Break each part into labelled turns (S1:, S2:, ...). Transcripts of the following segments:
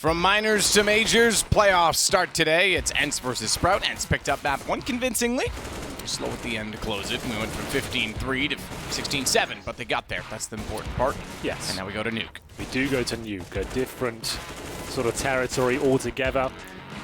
S1: From minors to majors, playoffs start today. It's Ence versus Sprout. Ence picked up map 1 convincingly. Slow at the end to close it. We went from 15-3 to 16-7, but they got there. That's the important part.
S2: Yes.
S1: And now we go to Nuke.
S2: We do go to Nuke, a different sort of territory altogether.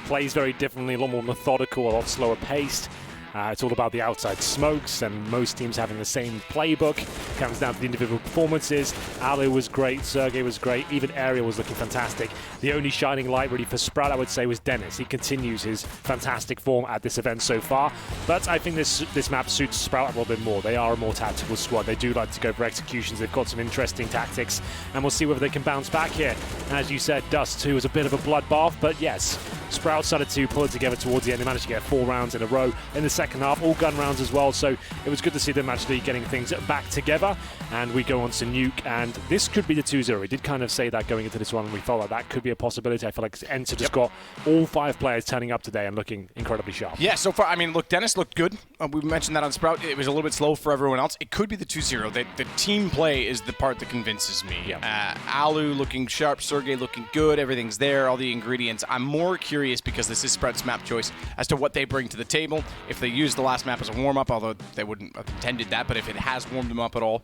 S2: Plays very differently, a lot more methodical, a lot slower paced. It's all about the outside smokes and most teams having the same playbook. Comes down to the individual performances. Alu was great, Sergey was great, even Ariel was looking fantastic. The only shining light really for Sprout, I would say, was Dennis. He continues his fantastic form at this event so far. But I think this map suits Sprout a little bit more. They are a more tactical squad. They do like to go for executions. They've got some interesting tactics. And we'll see whether they can bounce back here. As you said, Dust 2 was a bit of a bloodbath, but yes, Sprout started to pull it together towards the end. They managed to get 4 rounds in a row in the second half, all gun rounds as well, so it was good to see them actually getting things back together. And we go on to Nuke, and this could be the 2-0. We did kind of say that going into this one, and we felt like that could be a possibility. I feel like Ence had just got all 5 players turning up today and looking incredibly sharp.
S1: Yeah, so far, I mean, look, Dennis looked good. We mentioned that on Sprout. It was a little bit slow for everyone else. It could be the 2-0. The team play is the part that convinces me.
S2: Yep.
S1: Alu looking sharp, Sergey looking good, everything's there, all the ingredients. I'm more curious because this is Sprout's map choice as to what they bring to the table. If they use the last map as a warm-up, although they wouldn't have intended that, but if it has warmed them up at all,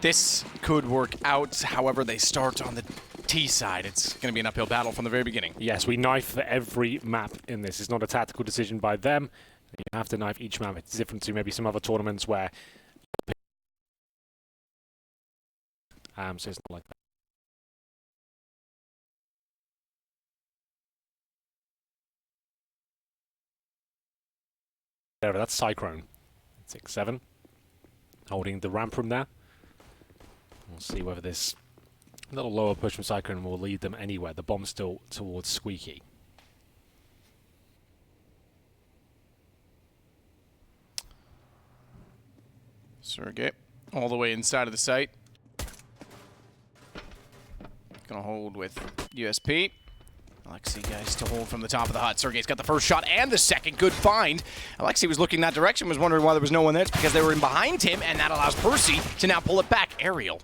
S1: this could work out. However, they start on the T side. It's going to be an uphill battle from the very beginning.
S2: Yes, we knife for every map in this. It's not a tactical decision by them. You have to knife each map. It's different to maybe some other tournaments where so it's not like that. There, that's Cyclone. 6-7. Holding the ramp room there. We'll see whether this little lower push from Cyclone will lead them anywhere. The bomb's still towards Squeaky.
S1: Sergey, all the way inside of the site. Gonna hold with USP. Alexei, guys, to hold from the top of the hut. Sergey's got the first shot and the second. Good find. Alexei was looking that direction, was wondering why there was no one there. It's because they were in behind him, and that allows Percy to now pull it back. Ariel,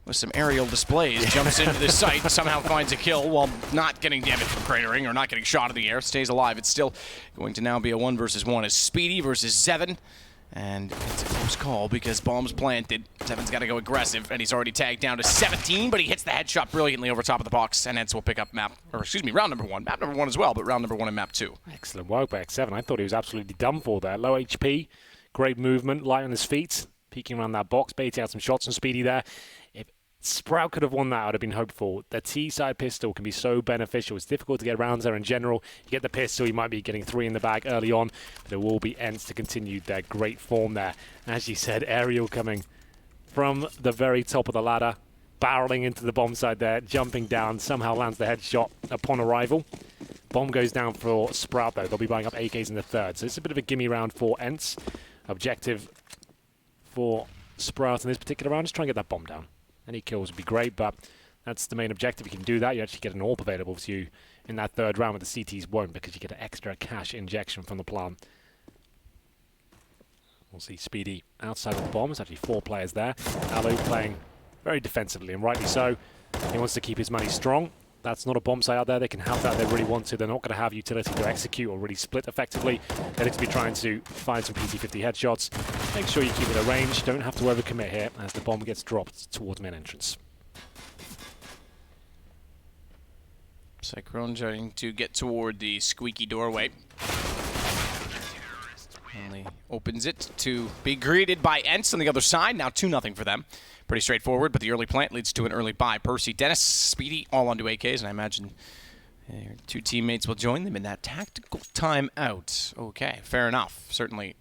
S1: with some aerial displays, jumps into the site, somehow finds a kill while not getting damage from cratering or not getting shot in the air. Stays alive. It's still going to now be a 1 versus 1 as Speedy versus Zevin. And it's a close call because bomb's planted. Zevin's got to go aggressive, and he's already tagged down to 17, but he hits the headshot brilliantly over top of the box, and Ence will pick up round number 1. Map number 1 as well, but round number 1 in map 2.
S2: Excellent work by X7. I thought he was absolutely done for there. Low HP, great movement, light on his feet, peeking around that box, baiting out some shots from Speedy there. If Sprout could have won that, I would have been hopeful. The T-side pistol can be so beneficial. It's difficult to get rounds there in general. You get the pistol, you might be getting 3 in the bag early on, but it will be Ence to continue their great form there. As you said, Ariel coming from the very top of the ladder, barreling into the bomb side there, jumping down, somehow lands the headshot upon arrival. Bomb goes down for Sprout, though. They'll be buying up AKs in the third, so it's a bit of a gimme round for Ence. Objective for Sprout in this particular round is try and get that bomb down. Any kills would be great, but that's the main objective. You can do that. You actually get an AWP available to you in that third round, but the CTs won't because you get an extra cash injection from the plant. We'll see Speedy outside of the bomb. There's actually 4 players there. Alu playing very defensively, and rightly so. He wants to keep his money strong. That's not a bomb site out there. They can have that if they really want to. They're not going to have utility to execute or really split effectively. They're going to be trying to find some PT-50 headshots. Make sure you keep it at range. Don't have to overcommit here as the bomb gets dropped towards main entrance.
S1: Cyclone trying to get toward the squeaky doorway. Only opens it to be greeted by Ence on the other side. Now 2-0 for them. Pretty straightforward, but the early plant leads to an early buy. Percy, Dennis, Speedy, all onto AKs, and I imagine their 2 teammates will join them in that tactical timeout. Okay, fair enough. Certainly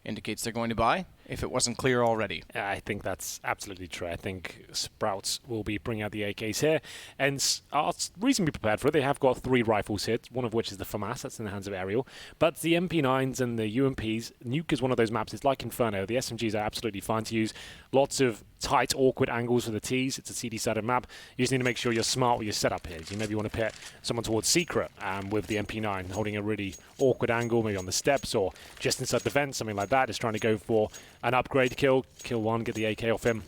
S1: indicates they're going to buy, if it wasn't clear already.
S2: I think that's absolutely true. I think Sprouts will be bringing out the AKs here, and are reasonably prepared for it. They have got 3 rifles here, one of which is the FAMAS, that's in the hands of Ariel. But the MP9s and the UMPs, Nuke is one of those maps. It's like Inferno. The SMGs are absolutely fine to use. Lots of tight, awkward angles for the Ts. It's a CD-sided map. You just need to make sure you're smart with your setup here. You maybe want to pit someone towards Secret with the MP9, holding a really awkward angle, maybe on the steps or just inside the vent, something like that. Just trying to go for an upgrade kill. Kill 1, get the AK off him.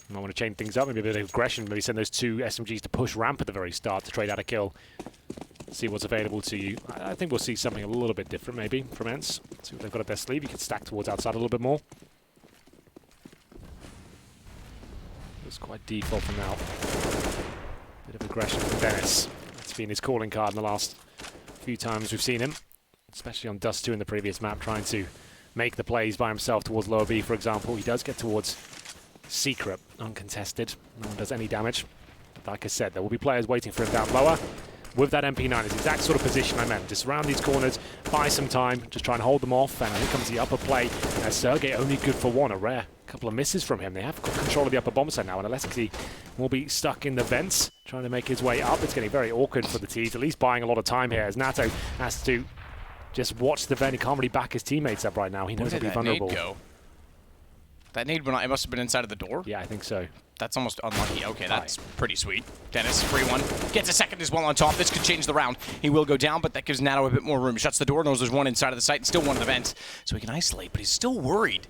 S2: Might want to change things up, maybe a bit of aggression, maybe send those two SMGs to push ramp at the very start to trade out a kill. See what's available to you. I think we'll see something a little bit different maybe from Ence. See what they've got up their sleeve. You can stack towards outside a little bit more. Looks quite default for now. Bit of aggression from Dennis. That's been his calling card in the last few times we've seen him, especially on Dust 2 in the previous map, trying to make the plays by himself towards lower B, for example. He does get towards Secret, uncontested. No one does any damage. But like I said, there will be players waiting for him down lower. With that MP9, it's the exact sort of position I meant. Just around these corners, buy some time, just try and hold them off. And here comes the upper play. Sergey only good for one, a rare couple of misses from him. They have got control of the upper bomb site now, and Alexi will be stuck in the vents, trying to make his way up. It's getting very awkward for the T's, at least buying a lot of time here, as Nato has to just watch the vent. He can't really back his teammates up right now. He knows he'll be vulnerable.
S1: Nade go? That nade, it must have been inside of the door?
S2: Yeah, I think so.
S1: That's almost unlucky. Okay, that's pretty sweet. Dennis, free one. Gets a second as well on top. This could change the round. He will go down, but that gives Nato a bit more room. Shuts the door, knows there's one inside of the site, and still one in the vents. So he can isolate, but he's still worried.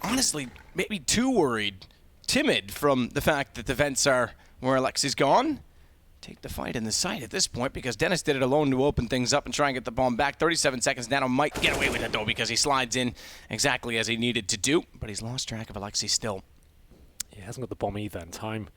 S1: Honestly, maybe too worried. Timid from the fact that the vents are where Alexi's gone. Take the fight in the site at this point, because Dennis did it alone to open things up and try and get the bomb back. 37 seconds. Nato might get away with it, though, because he slides in exactly as he needed to do. But he's lost track of Alexi still.
S2: He hasn't got the bomb either, and time.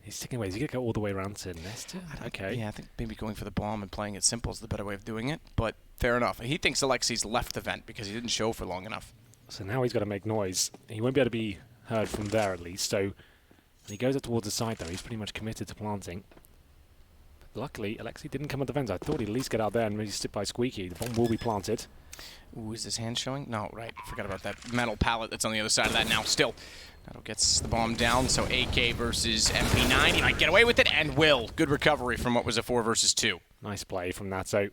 S2: He's sticking away. Is he going to go all the way around to Nesta? Okay.
S1: Yeah, I think maybe going for the bomb and playing it simple is the better way of doing it. But fair enough. He thinks Alexi's left the vent because he didn't show for long enough.
S2: So now he's got to make noise. He won't be able to be heard from there, at least. So he goes up towards the side, though. He's pretty much committed to planting. But luckily, Alexi didn't come at the vents. I thought he'd at least get out there and maybe sit by Squeaky. The bomb will be planted.
S1: Ooh, is his hand showing? No, right. Forgot about that metal pallet that's on the other side of that now. Still, Nato gets the bomb down. So AK versus MP9. He might get away with it, and will. Good recovery from what was a 4 versus 2.
S2: Nice play from Nato.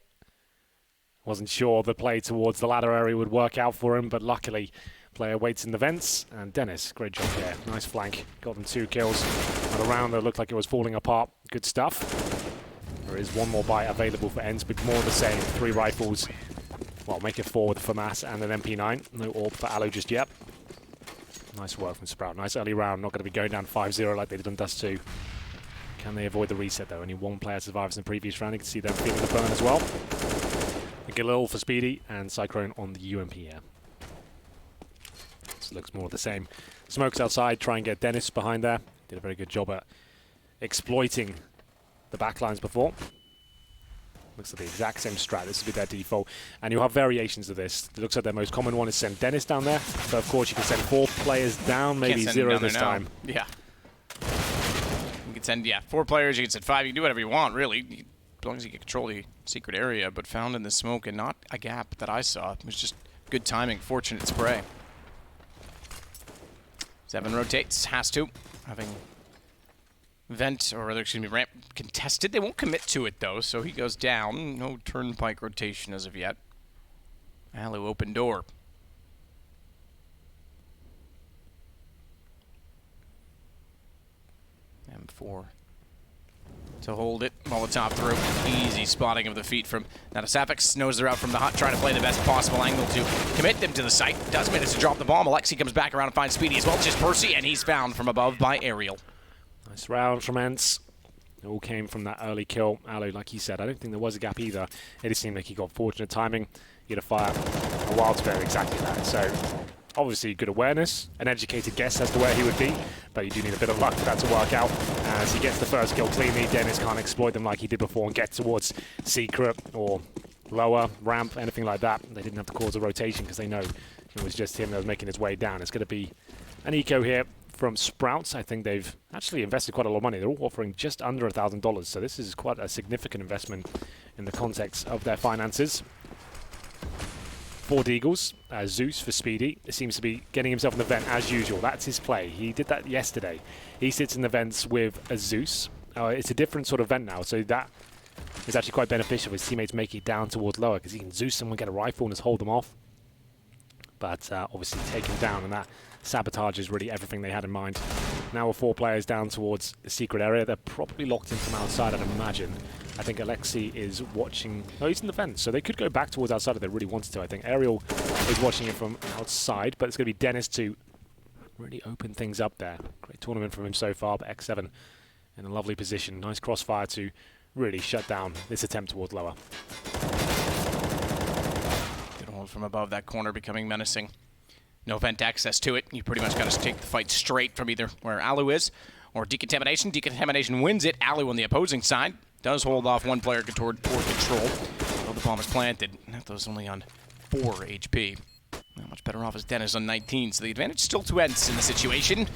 S2: Wasn't sure the play towards the ladder area would work out for him, but luckily, player waits in the vents. And Dennis, great job here. Nice flank. Got them 2 kills. On a round that looked like it was falling apart. Good stuff. There is one more buy available for Ence, but more of the same. 3 rifles. Well, make it 4 with FAMAS and an MP9. No AWP for Aloe just yet. Nice work from Sprout. Nice early round. Not going to be going down 5-0 like they did on Dust 2. Can they avoid the reset, though? Only 1 player survives in the previous round. You can see them feeling the burn as well. Galil for Speedy and Cyclone on the UMP here. This looks more of the same. Smokes outside, try and get Dennis behind there. Did a very good job at exploiting the backlines before. Looks like the exact same strat. This will be their default. And you'll have variations of this. It looks like their most common one is send Dennis down there. But of course you can send 4 players down, maybe 0 this time.
S1: Yeah. You can send, 4 players, you can send 5, you can do whatever you want, really. As long as you get control of the secret area, but found in the smoke and not a gap that I saw. It was just good timing, fortunate spray. 7 rotates, has to. Having vent, or rather, excuse me, ramp contested. They won't commit to it, though, so he goes down. No turnpike rotation as of yet. Aloe open door. M4. To hold it, Molotov through. Easy spotting of the feet from Natasafix. Knows they're out from the hut, trying to play the best possible angle to commit them to the site. Does manage to drop the bomb. Alexi comes back around and finds Speedy as well. Just Percy, and he's found from above by Aerial.
S2: Nice round from Ence. It all came from that early kill. Aloe, like he said, I don't think there was a gap either. It just seemed like he got fortunate timing. He had to fire a wild spare exactly that. So obviously good awareness, an educated guess as to where he would be, but you do need a bit of luck for that to work out. As he gets the first kill cleanly, Dennis can't exploit them like he did before and get towards Secret or lower, ramp, anything like that. They didn't have to cause a rotation because they know it was just him that was making his way down. It's going to be an eco here from Sprouts. I think they've actually invested quite a lot of money. They're all offering just under $1,000, so this is quite a significant investment in the context of their finances. 4 Deagles, Zeus for Speedy. It seems to be getting himself in the vent as usual. That's his play. He did that yesterday. He sits in the vents with a Zeus. It's a different sort of vent now, so that is actually quite beneficial. His teammates make it down towards lower because he can Zeus someone, get a rifle, and just hold them off. But obviously take him down, and that sabotages really everything they had in mind. Now with 4 players down towards the secret area. They're probably locked in from outside, I'd imagine. I think Alexi is watching. Oh, he's in the fence, so they could go back towards outside if they really wanted to. I think Aerial is watching it from outside, but it's going to be Dennis to really opened things up there. Great tournament from him so far, but X7 in a lovely position. Nice crossfire to really shut down this attempt towards lower.
S1: Good hold from above, that corner becoming menacing. No vent access to it. You pretty much got to take the fight straight from either where Alu is or Decontamination. Decontamination wins it. Alu on the opposing side does hold off one player toward control. Well, the bomb is planted. That was only on 4 HP. Not much better off as Dennis on 19, so the advantage still to Ence in the situation.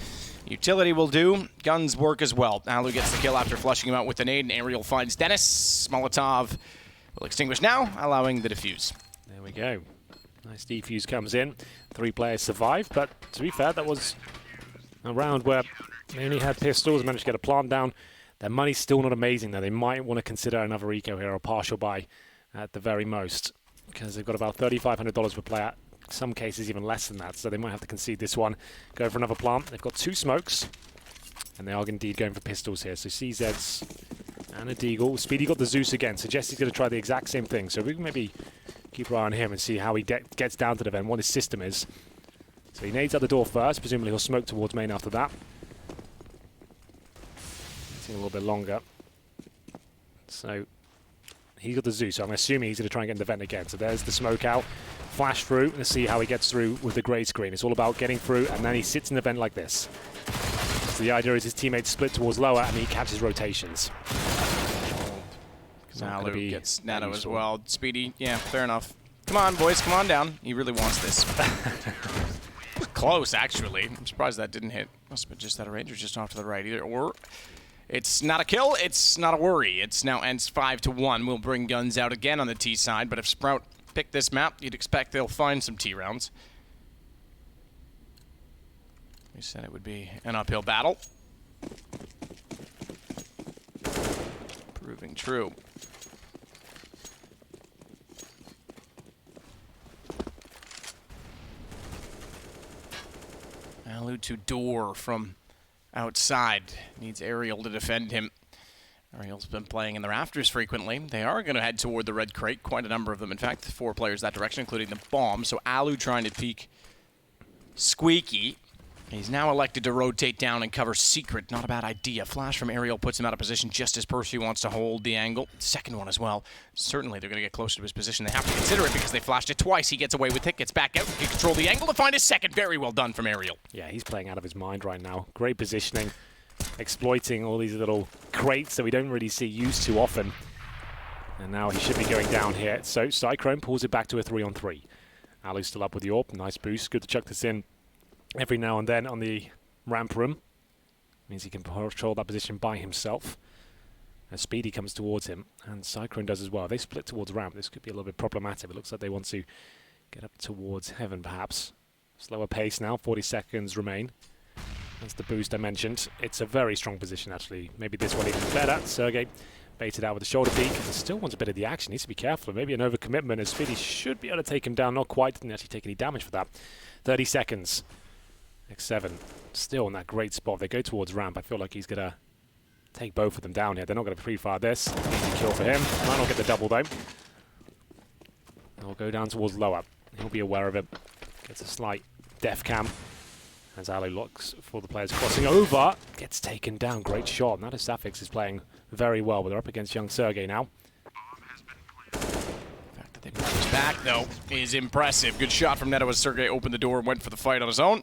S1: Utility will do. Guns work as well. Alu gets the kill after flushing him out with the nade, and Aerial finds Dennis. Molotov will extinguish now, allowing the defuse.
S2: There we go. Nice defuse comes in. 3 players survive, but to be fair, that was a round where they only had pistols, managed to get a plant down. Their money's still not amazing, though. They might want to consider another eco here, or partial buy at the very most, because they've got about $3,500 per player. Some cases even less than that, so they might have to concede this one. Go for another plant. They've got 2 smokes, and they are indeed going for pistols here. So CZ's and a Deagle. Speedy got the Zeus again, so Jesse's going to try the exact same thing. So we can maybe keep our eye on him and see how he gets down to the vent, what his system is. So he nades out the door first. Presumably he'll smoke towards main after that. Taking a little bit longer. So he's got the Zeus, so I'm assuming he's going to try and get in the vent again. So there's the smoke out. Flash through. Let's see how he gets through with the grey screen. It's all about getting through, and then he sits in the vent like this. So the idea is his teammates split towards lower, and he catches rotations.
S1: Alu gets Nano as well. Speedy, yeah, fair enough. Come on, boys, come on down. He really wants this. Close, actually. I'm surprised that didn't hit. Must have been just that a Ranger just off to the right either. Or it's not a kill, it's not a worry. It's now Ence 5-1. We'll bring guns out again on the T side, but if Sprout picked this map, you'd expect they'll find some T rounds. We said it would be an uphill battle. Proving true. Alu to door from outside. Needs Aerial to defend him. Aerial's been playing in the rafters frequently. They are going to head toward the red crate, quite a number of them. In fact, 4 players that direction, including the bomb. So Alu trying to peek Squeaky. He's now elected to rotate down and cover Secret. Not a bad idea. Flash from Aerial puts him out of position just as Percy wants to hold the angle. Second one as well. Certainly they're going to get closer to his position. They have to consider it because they flashed it twice. He gets away with it, gets back out, can control the angle to find his second. Very well done from Aerial.
S2: Yeah, he's playing out of his mind right now. Great positioning, exploiting all these little crates that we don't really see used too often. And now he should be going down here. So Cyclone pulls it back to a 3-on-3. Alu's still up with the AWP. Nice boost. Good to chuck this in every now and then on the ramp room. Means he can control that position by himself. As Speedy comes towards him, and Cyclone does as well. They split towards ramp. This could be a little bit problematic. It looks like they want to get up towards heaven, perhaps. Slower pace now. 40 seconds remain. That's the boost I mentioned. It's a very strong position, actually. Maybe this one even better. Sergey baited out with the shoulder peek. Still wants a bit of the action. Needs to be careful. Maybe an overcommitment, as Speedy should be able to take him down. Not quite. Didn't actually take any damage for that. 30 seconds. X7 still in that great spot. They go towards ramp. I feel like he's going to take both of them down here. They're not going to pre-fire this. Easy kill for him. Might not get the double, though. He'll go down towards lower. He'll be aware of it. Gets a slight def cam. As Alu looks for the players crossing over. Gets taken down. Great shot. Now Safix is playing very well, but they're up against young Sergey now.
S1: The fact that they moved this back, though, is impressive. Good shot from Neto as Sergey opened the door and went for the fight on his own.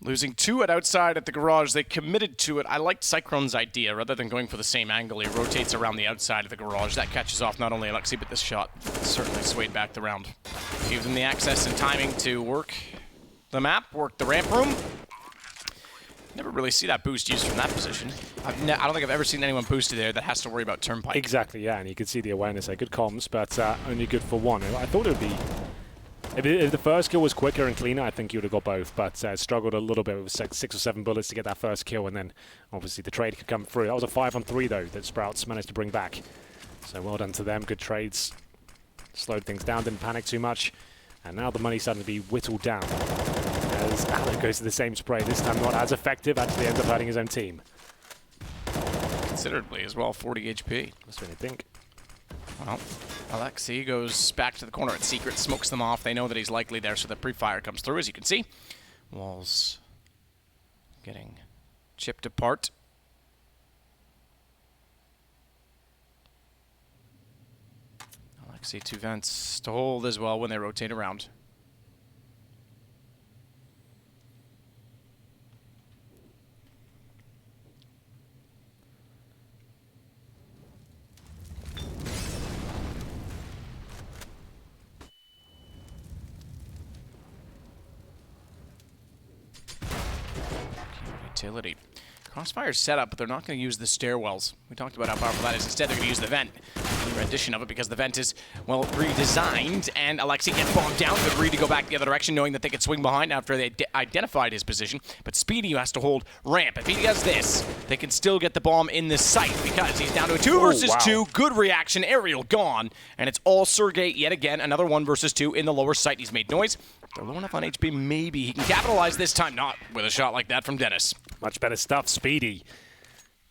S1: Losing 2 at outside at the garage, they committed to it. I liked Cyclone's idea. Rather than going for the same angle, he rotates around the outside of the garage. That catches off not only Alexei, but this shot certainly swayed back the round. Gave them the access and timing to work the map, work the ramp room. Never really see that boost used from that position. I don't think I've ever seen anyone boosted there that has to worry about turnpike.
S2: Exactly, yeah, and you can see the awareness there. Good comms, but only good for one. I thought it would be... If the first kill was quicker and cleaner, I think you would have got both, but struggled a little bit with 6 or 7 bullets to get that first kill, and then obviously the trade could come through. That was a 5-on-3, though, that Sprouts managed to bring back. So well done to them. Good trades. Slowed things down, didn't panic too much. And now the money's starting to be whittled down. As Alan goes to the same spray, this time not as effective, actually ends up hurting his own team.
S1: Considerably as well, 40 HP.
S2: That's what you think.
S1: Well, Alexei goes back to the corner at Secret, smokes them off. They know that he's likely there, so the pre-fire comes through, as you can see. Walls getting chipped apart. Alexi, 2 vents to hold as well when they rotate around. Utility. Crossfire's set up, but they're not going to use the stairwells. We talked about how powerful that is. Instead, they're going to use the vent. The rendition of it, because the vent is, well, redesigned, and Alexi gets bombed down. Good read to go back the other direction, knowing that they could swing behind after they identified his position. But Speedy has to hold ramp. If he does this, they can still get the bomb in the site, because he's down to a 2 versus 2. Good reaction. Aerial gone. And it's all Sergey yet again. Another 1 versus 2 in the lower site. He's made noise. They're low enough on HP. Maybe he can capitalize this time. Not with a shot like that from Dennis.
S2: Much better stuff. Speedy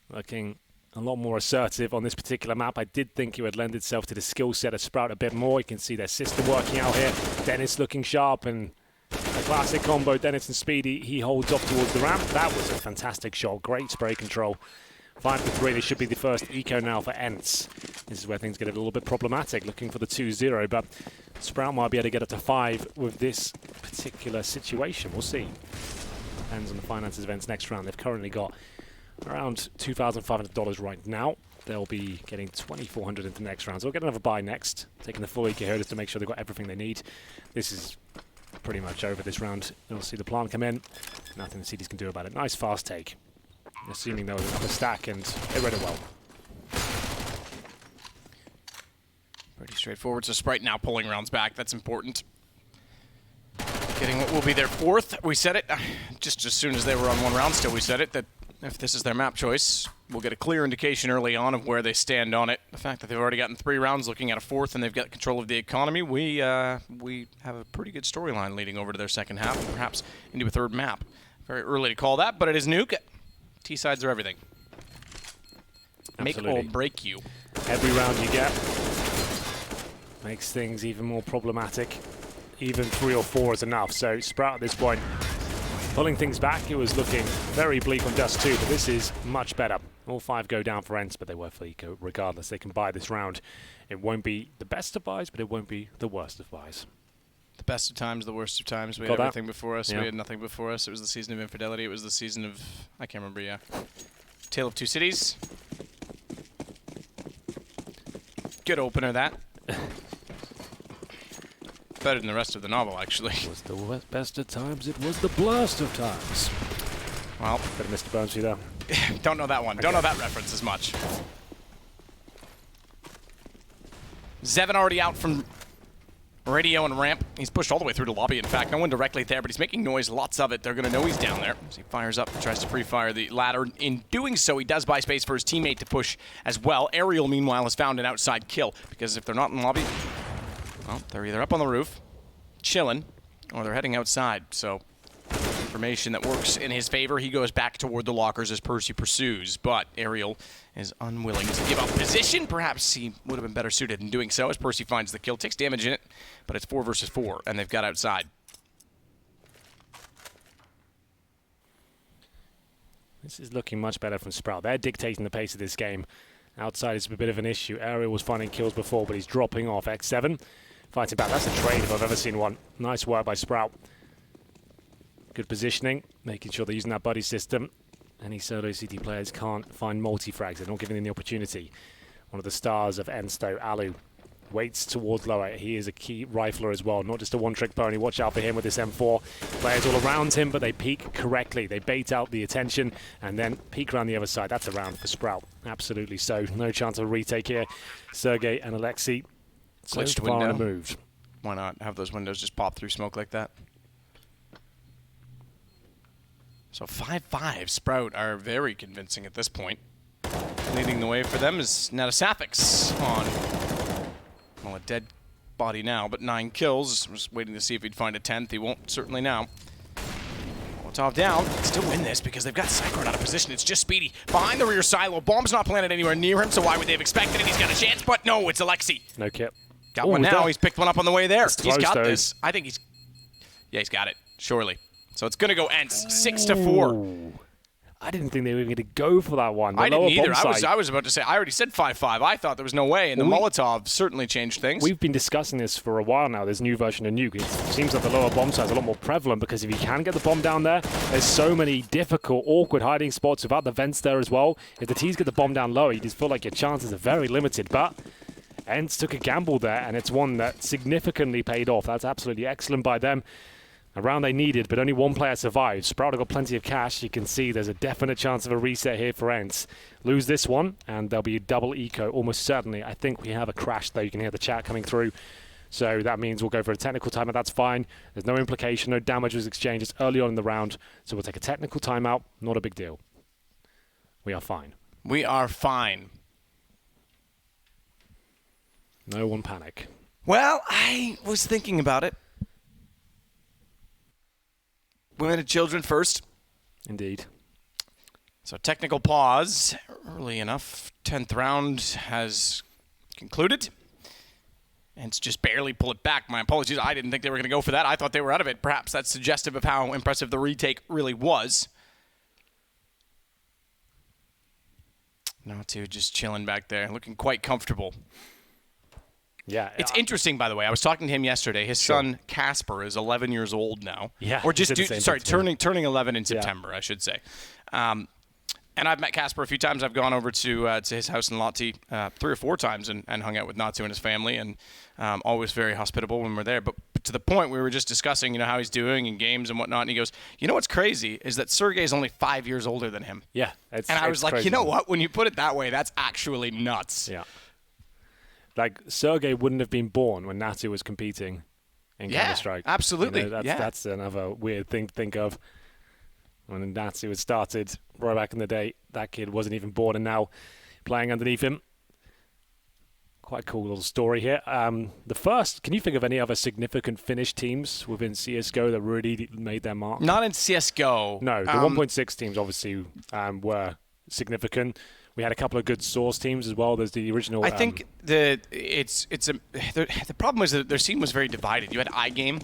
S2: looking a lot more assertive on this particular map. I did think it would lend itself to the skill set of Sprout a bit more. You can see their system working out here. Dennis looking sharp, and a classic combo. Dennis and Speedy, he holds off towards the ramp. That was a fantastic shot. Great spray control. 5-3. They should be the first eco now for Ence. This is where things get a little bit problematic, looking for the 2-0, but Sprout might be able to get up to 5 with this particular situation. We'll see. Depends on the finances of Ence next round. They've currently got around $2,500 right now. They'll be getting $2,400 into the next round. So we'll get another buy next, taking the full eco here just to make sure they've got everything they need. This is pretty much over this round. You'll see the plant come in. Nothing the CDs can do about it. Nice fast take. Assuming there was another stack, and they read it well.
S1: Pretty straightforward. So Sprite now pulling rounds back. That's important. Getting what will be their 4th. We said it just as soon as they were on 1 round still. We said it that if this is their map choice, we'll get a clear indication early on of where they stand on it. The fact that they've already gotten 3 rounds looking at a 4th and they've got control of the economy, we have a pretty good storyline leading over to their second half, perhaps into a 3rd map. Very early to call that, but it is Nuke. T-sides are everything.
S2: Absolutely.
S1: Make or break you.
S2: Every round you get makes things even more problematic. Even 3 or 4 is enough. So Sprout at this point pulling things back. It was looking very bleak on Dust 2, but this is much better. All 5 go down for Ence, but they were for eco regardless. They can buy this round. It won't be the best of buys, but it won't be the worst of buys.
S1: The best of times, the worst of times. We had everything before us. Yeah. We had nothing before us. It was the season of infidelity. It was the season of, I can't remember, yeah. Tale of Two Cities. Good opener, that. Better than the rest of the novel, actually.
S2: It was the best of times. It was the blast of times.
S1: Well,
S2: better Mr. Bones, though.
S1: Don't know that one. Okay. Don't know that reference as much. Zevin already out from radio and ramp. He's pushed all the way through to lobby, in fact. No one directly there, but he's making noise, lots of it. They're going to know he's down there. As he fires up, tries to pre-fire the ladder. In doing so, he does buy space for his teammate to push as well. Aerial, meanwhile, has found an outside kill, because if they're not in lobby, well, they're either up on the roof, chilling, or they're heading outside. So information that works in his favor. He goes back toward the lockers as Percy pursues, but Aerial is unwilling to give up position. Perhaps he would have been better suited in doing so as Percy finds the kill, takes damage in it, but it's 4 versus 4, and they've got outside.
S2: This is looking much better from Sprout. They're dictating the pace of this game. Outside is a bit of an issue. Aerial was finding kills before, but he's dropping off. X7 fighting back. That's a trade if I've ever seen one. Nice work by Sprout. Good positioning, making sure they're using that buddy system. Any solo CT players can't find multi-frags. They're not giving them the opportunity. One of the stars of Ence, though, Alu, waits towards lower. He is a key rifler as well, not just a one-trick pony. Watch out for him with this M4. Players all around him, but they peek correctly. They bait out the attention and then peek around the other side. That's a round for Sprout. Absolutely so. No chance of a retake here. Sergey and Alexi so far removed.
S1: Why not have those windows just pop through smoke like that? So 5-5, Sprout are very convincing at this point. Leading the way for them is Natasafix on, well, a dead body now, but 9 kills. Just waiting to see if he'd find a 10th. He won't, certainly now. Molotov down. Still win this because they've got Cyclone out of position. It's just Speedy behind the rear silo. Bomb's not planted anywhere near him, so why would they have expected it? He's got a chance, but no, it's Alexi.
S2: No kip.
S1: Got one now. He's picked one up on the way there. He's got this. I think he's... Yeah, he's got it. Surely. So it's going to go Ence. 6-4.
S2: I didn't think they were going to go for that one.
S1: I didn't either. I was about to say, I already said 5-5. I thought there was no way, and the Molotov certainly changed things.
S2: We've been discussing this for a while now, this new version of Nuke. It seems like the lower bomb site is a lot more prevalent, because if you can get the bomb down there, there's so many difficult, awkward hiding spots without the vents there as well. If the T's get the bomb down lower, you just feel like your chances are very limited. But Ence took a gamble there, and it's one that significantly paid off. That's absolutely excellent by them. A round they needed, but only one player survived. Sprout have got plenty of cash. You can see there's a definite chance of a reset here for Ence. Lose this one, and there'll be a double eco, almost certainly. I think we have a crash, though. You can hear the chat coming through. So that means we'll go for a technical timeout. That's fine. There's no implication, no damage was exchanged. It's early on in the round, so we'll take a technical timeout. Not a big deal. We are fine.
S1: We are fine.
S2: No one panic.
S1: Well, I was thinking about it. Women and children first.
S2: Indeed.
S1: So technical pause. Early enough. 10th round has concluded. And it's just barely pull it back. My apologies. I didn't think they were going to go for that. I thought they were out of it. Perhaps that's suggestive of how impressive the retake really was. Natu just chilling back there, looking quite comfortable.
S2: Yeah.
S1: It's interesting, by the way. I was talking to him yesterday. His son, Casper, is 11 years old now.
S2: Yeah.
S1: Or just, turning 11 in September, I should say. And I've met Casper a few times. I've gone over to his house in Lahti 3 or 4 times and hung out with Natu and his family, and always very hospitable when we're there. But to the point, we were just discussing, how he's doing in games and whatnot, and he goes, what's crazy is that Sergey is only 5 years older than him.
S2: Yeah.
S1: And I was like,
S2: crazy.
S1: you know what? When you put it that way, that's actually nuts.
S2: Yeah. Like, Sergey wouldn't have been born when Natu was competing in Counter-Strike.
S1: Absolutely.
S2: That's another weird thing to think of. When Natu had started right back in the day, that kid wasn't even born, and now playing underneath him. Quite a cool little story here. Can you think of any other significant Finnish teams within CSGO that really made their mark?
S1: Not in CSGO.
S2: No, the 1.6 teams obviously were significant. We had a couple of good Source teams as well. There's the original.
S1: I think the problem was that their scene was very divided. You had iGame,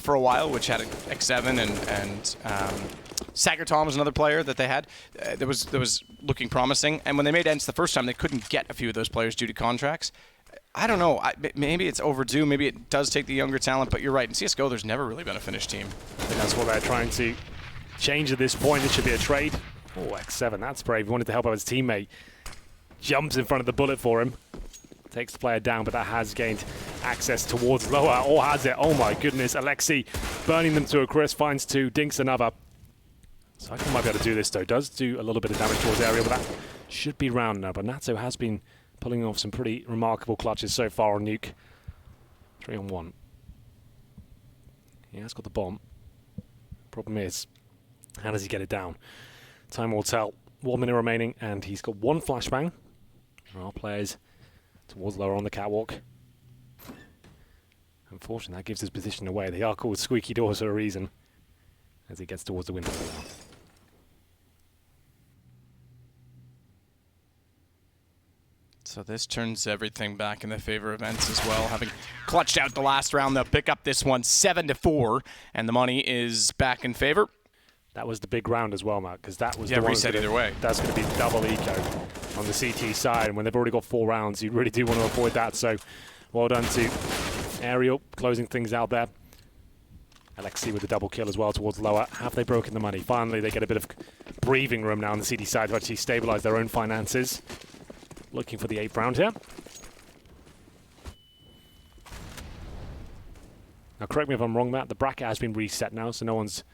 S1: for a while, which had X7 and Sagertom was another player that they had. That was looking promising. And when they made Ence the first time, they couldn't get a few of those players due to contracts. I don't know. Maybe it's overdue. Maybe it does take the younger talent. But you're right. In CSGO, there's never really been a Finnish team.
S2: I think that's what they're trying to change at this point. It should be a trade. Oh, X7, that's brave. He wanted to help out his teammate. Jumps in front of the bullet for him. Takes the player down, but that has gained access towards lower. Or has it? Oh my goodness. Alexi burning them to a crisp. Finds 2, dinks another. Cycle might be able to do this, though. Does do a little bit of damage towards the area, but that should be round now. But Nato has been pulling off some pretty remarkable clutches so far on Nuke. 3-on-1. He has got the bomb. Problem is, how does he get it down? Time will tell. 1 minute remaining, and he's got 1 flashbang. There are players towards lower on the catwalk. Unfortunately, that gives his position away. They are called squeaky doors for a reason, as he gets towards the window now.
S1: So this turns everything back in the favor of Ence as well. Having clutched out the last round, they'll pick up this one 7-4, and the money is back in favor.
S2: That was the big round as well, Mark, because that was the one
S1: reset either way.
S2: That's going to be double eco on the CT side, and when they've already got 4 rounds, you really do want to avoid that. So, well done to Ariel closing things out there. Alexi with the double kill as well towards lower. Have they broken the money? Finally, they get a bit of breathing room now on the CT side to actually stabilize their own finances. Looking for the 8th round here. Now, correct me if I'm wrong, Matt. The bracket has been reset now, so no one's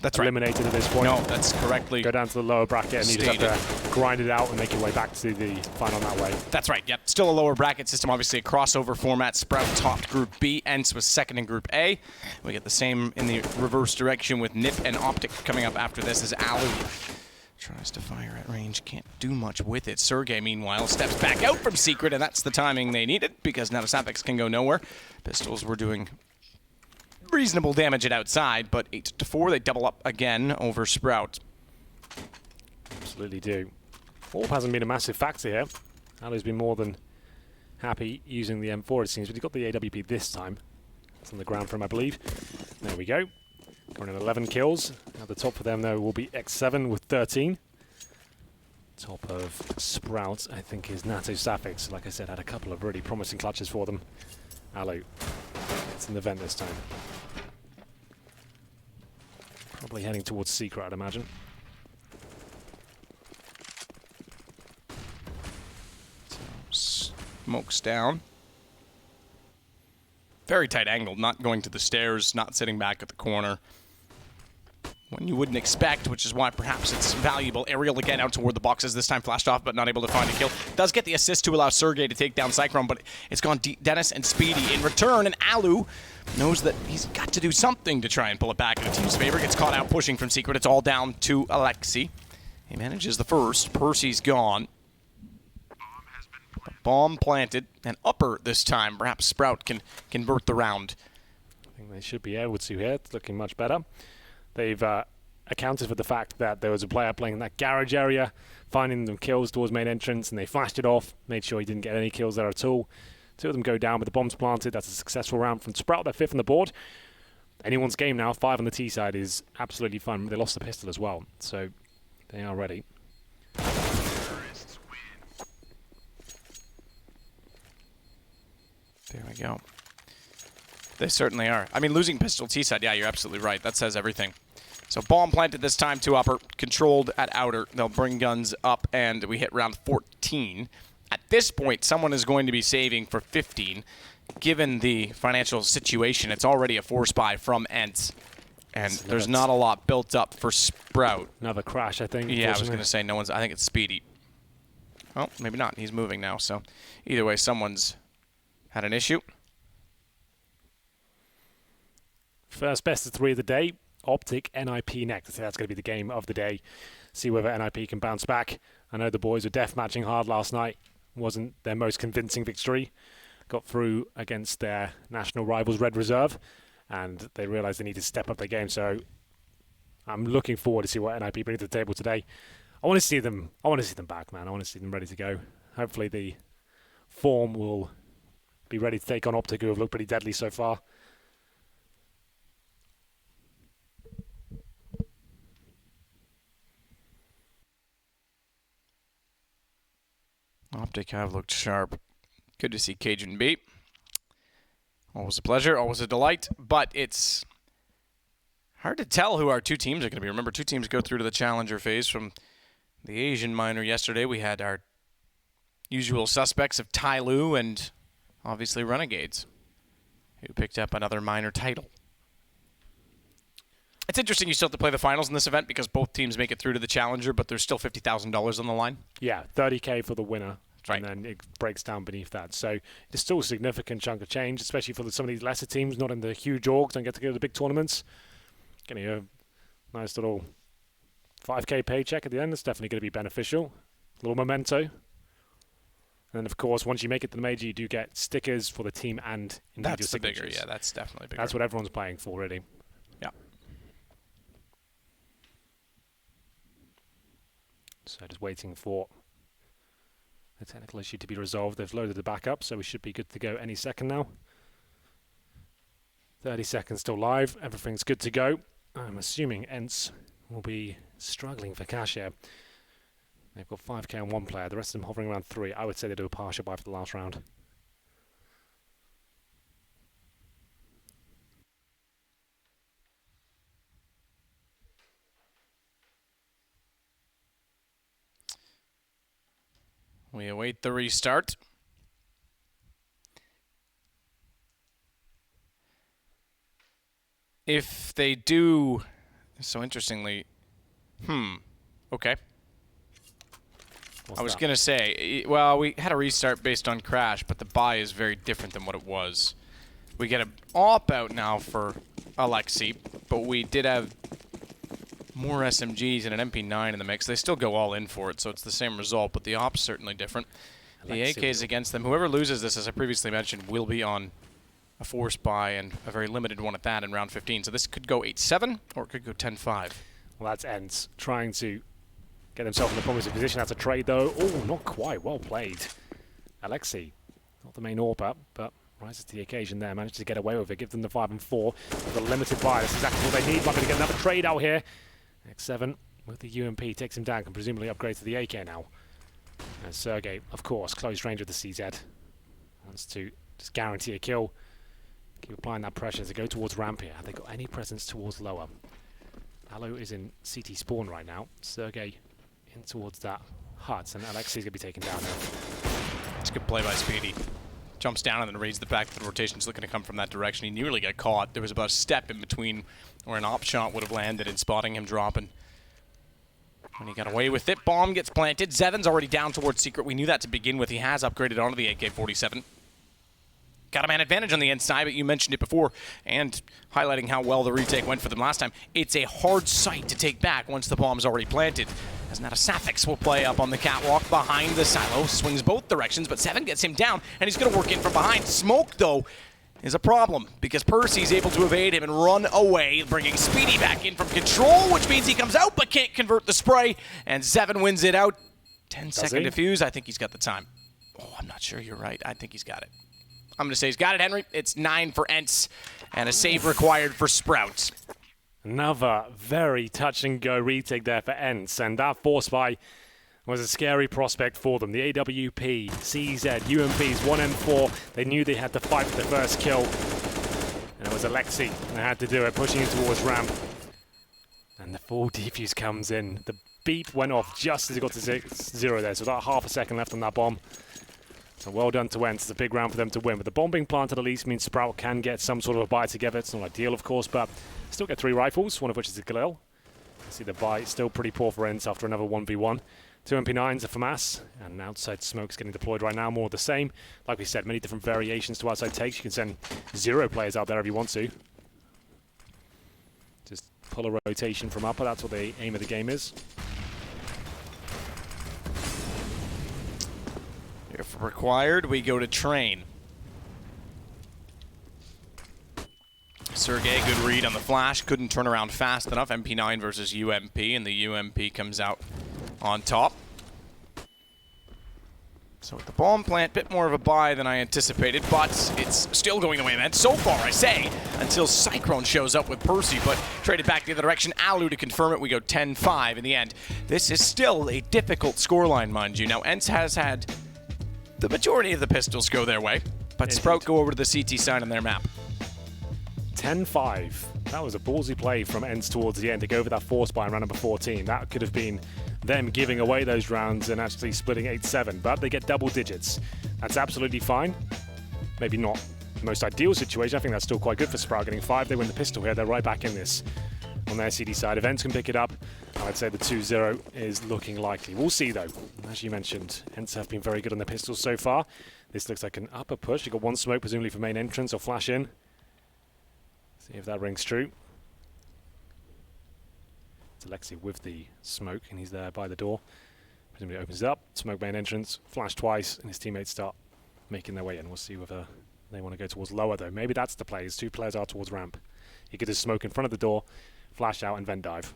S2: eliminated at this point.
S1: No, that's correctly
S2: go down to the lower bracket and you just have to grind it out and make your way back to the final that way.
S1: That's right, yep. Still a lower bracket system, obviously a crossover format. Sprout topped Group B, Ence was second in Group A. We get the same in the reverse direction with Nip and Optic coming up after this as Ali tries to fire at range, can't do much with it. Sergey, meanwhile, steps back out from Secret, and that's the timing they needed because now the Sapex can go nowhere. Pistols were doing reasonable damage at outside, but 8-4, they double up again over Sprout.
S2: Absolutely do. Orb hasn't been a massive factor here. Ali's been more than happy using the M4, it seems, but he got the AWP this time. It's on the ground for him, I believe. There we go. Currently 11 kills. At the top for them, though, will be X7 with 13. Top of Sprout, I think, is Nato Safix. Like I said, had a couple of really promising clutches for them. Alu, it's in the vent this time. Probably heading towards Secret, I'd imagine.
S1: Smokes down. Very tight angle, not going to the stairs, not sitting back at the corner. When you wouldn't expect, which is why perhaps it's valuable. Aerial again out toward the boxes, this time flashed off, but not able to find a kill. Does get the assist to allow Sergey to take down Cyclone, but it's gone Dennis and Speedy in return, and Alu knows that he's got to do something to try and pull it back in the team's favor. Gets caught out pushing from Secret. It's all down to Alexi. He manages the first. Percy's gone. Bomb planted, and upper this time. Perhaps Sprout can convert the round.
S2: I think they should be able to here. It's looking much better. They've accounted for the fact that there was a player playing in that garage area, finding them kills towards main entrance, and they flashed it off, made sure he didn't get any kills there at all. Two of them go down with the bombs planted. That's a successful round from Sprout. They're 5th on the board. Anyone's game now. 5 on the T side is absolutely fun. They lost the pistol as well, so they are ready.
S1: There we go. They certainly are. I mean, losing pistol T-side, yeah, you're absolutely right. That says everything. So bomb planted this time to upper, controlled at outer. They'll bring guns up, and we hit round 14. At this point, someone is going to be saving for 15. Given the financial situation, it's already a force buy from Ence. And there's not a lot built up for Sprout.
S2: Another crash, I think.
S1: Yeah, I was going to say no one's... I think it's Speedy. Oh, maybe not. He's moving now, so either way, someone's had an issue.
S2: First best of 3 of the day. Optic, NIP next. I think that's going to be the game of the day. See whether NIP can bounce back. I know the boys were death matching hard last night. Wasn't their most convincing victory. Got through against their national rivals Red Reserve, and they realised they need to step up their game. So I'm looking forward to see what NIP bring to the table today. I want to see them. I want to see them back, man. I want to see them ready to go. Hopefully the form will be ready to take on Optic, who have looked pretty deadly so far.
S1: Optic have looked sharp. Good to see Cajun beat. Always a pleasure, always a delight, but it's hard to tell who our two teams are going to be. Remember, two teams go through to the challenger phase. From the Asian minor yesterday, we had our usual suspects of Tyloo and obviously Renegades, who picked up another minor title. It's interesting you still have to play the finals in this event because both teams make it through to the challenger, but there's still $50,000 on the line.
S2: Yeah, 30K for the winner.
S1: Right.
S2: And then it breaks down beneath that. So it's still a significant chunk of change, especially for some of these lesser teams, not in the huge orgs, don't get to go to the big tournaments. Getting a nice little 5K paycheck at the end is definitely going to be beneficial. A little memento. And then, of course, once you make it to the major, you do get stickers for the team and individual
S1: That's the bigger,
S2: signatures.
S1: yeah, that's definitely bigger.
S2: That's what everyone's playing for, really.
S1: Yeah.
S2: So just waiting for the technical issue to be resolved. They've loaded the backup, so we should be good to go any second now. 30 seconds still live. Everything's good to go. I'm assuming Ence will be struggling for cash here. They've got 5K on one player. The rest of them hovering around 3. I would say they do a partial buy for the last round.
S1: We await the restart. If they do, so interestingly, okay. I was going to say, well, we had a restart based on crash, but the buy is very different than what it was. We get an op out now for Alexi, but we did have more SMGs and an MP9 in the mix. They still go all in for it, so it's the same result, but the op's certainly different. The AK is against them. Whoever loses this, as I previously mentioned, will be on a force buy, and a very limited one at that in round 15. So this could go 8-7, or it could go 10-5.
S2: Well, that's Ence trying to get himself in a promising position. That's a trade, though. Oh, not quite. Well played. Alexi, not the main AWP, but rises to the occasion there, manages to get away with it, give them the 5 and 4 with a limited buy. That's exactly what they need. Might be to get another trade out here. X7 with the UMP takes him down, can presumably upgrade to the AK now. And Sergey, of course, close range with the CZ. Wants to just guarantee a kill. Keep applying that pressure as they go towards ramp here. Have they got any presence towards lower? Aloe is in CT spawn right now. Sergey in towards that hut, and Alexei's going to be taken down now.
S1: It's a good play by Speedy. Jumps down and then reads the back. The rotation's looking to come from that direction. He nearly got caught. There was about a step in between where an op shot would have landed and spotting him dropping. When he got away with it, bomb gets planted. Zevin's already down towards Secret. We knew that to begin with. He has upgraded onto the AK-47. Got a man advantage on the inside, but you mentioned it before, and highlighting how well the retake went for them last time. It's a hard site to take back once the bomb's already planted. As now a Sapphics will play up on the catwalk behind the silo, swings both directions, but Seven gets him down, and he's going to work in from behind. Smoke, though, is a problem, because Percy's able to evade him and run away, bringing Speedy back in from control, which means he comes out but can't convert the spray, and Seven wins it out. 10-second defuse. I think he's got the time. Oh, I'm not sure you're right. I think he's got it. I'm going to say he's got it, Henry. It's 9 for Ence, and a save required for Sprout.
S2: Another very touch-and-go retake there for Ence, and that force buy was a scary prospect for them. The AWP, CZ, UMPs, 1M4, they knew they had to fight for the first kill. And it was Alexei that had to do it, pushing him towards ramp. And the full defuse comes in. The beep went off just as it got to 0 there, so about half a second left on that bomb. So well done to Ence. It's a big round for them to win. But the bomb being planted at least means Sprout can get some sort of a buy together. It's not ideal, of course, but still get 3 rifles, one of which is a Galil. See the buy still pretty poor for Ence after another 1v1. 2 MP9s, a FAMAS, and outside smoke's getting deployed right now, more of the same. Like we said, many different variations to outside takes. You can send 0 players out there if you want to. Just pull a rotation from upper, that's what the aim of the game is.
S1: If required, we go to train. Sergey, good read on the flash. Couldn't turn around fast enough. MP9 versus UMP, and the UMP comes out on top. So with the bomb plant, bit more of a buy than I anticipated, but it's still going the way it meant. So far, I say, until Cyclone shows up with Percy, but traded back the other direction. Alu to confirm it. We go 10-5 in the end. This is still a difficult scoreline, mind you. Now, Ence has had the majority of the pistols go their way, but
S2: Indeed.
S1: Sprout go over to the CT side on their map.
S2: 10-5. That was a ballsy play from Ence towards the end to go for that force buy in round number 14. That could have been them giving away those rounds and actually splitting 8-7, but they get double digits. That's absolutely fine. Maybe not the most ideal situation. I think that's still quite good for Sprout. Getting 5, they win the pistol here. They're right back in this on their CD side. If Ence can pick it up, I'd say the 2-0 is looking likely. We'll see, though. As you mentioned, Ence have been very good on the pistols so far. This looks like an upper push. You've got 1 smoke, presumably for main entrance or flash in. See if that rings true. It's Alexei with the smoke, and he's there by the door. Presumably opens it up, smoke main entrance, flash twice, and his teammates start making their way in. We'll see whether they want to go towards lower, though. Maybe that's the play. His 2 players are towards ramp. He gets his smoke in front of the door, flash out, and vent dive.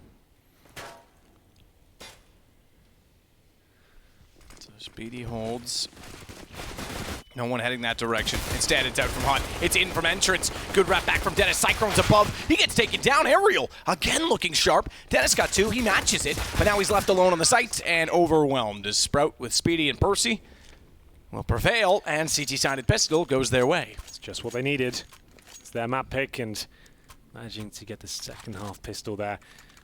S1: So Speedy holds. No one heading that direction. Instead, it's out from Hot. It's in from entrance. Good wrap back from Dennis. Cyclone's above. He gets taken down. Aerial again looking sharp. Dennis got 2. He matches it, but now he's left alone on the site and overwhelmed as Sprout with Speedy and Percy will prevail, and CT-sided pistol goes their way.
S2: It's just what they needed. It's their map pick, and managing to get the second half pistol there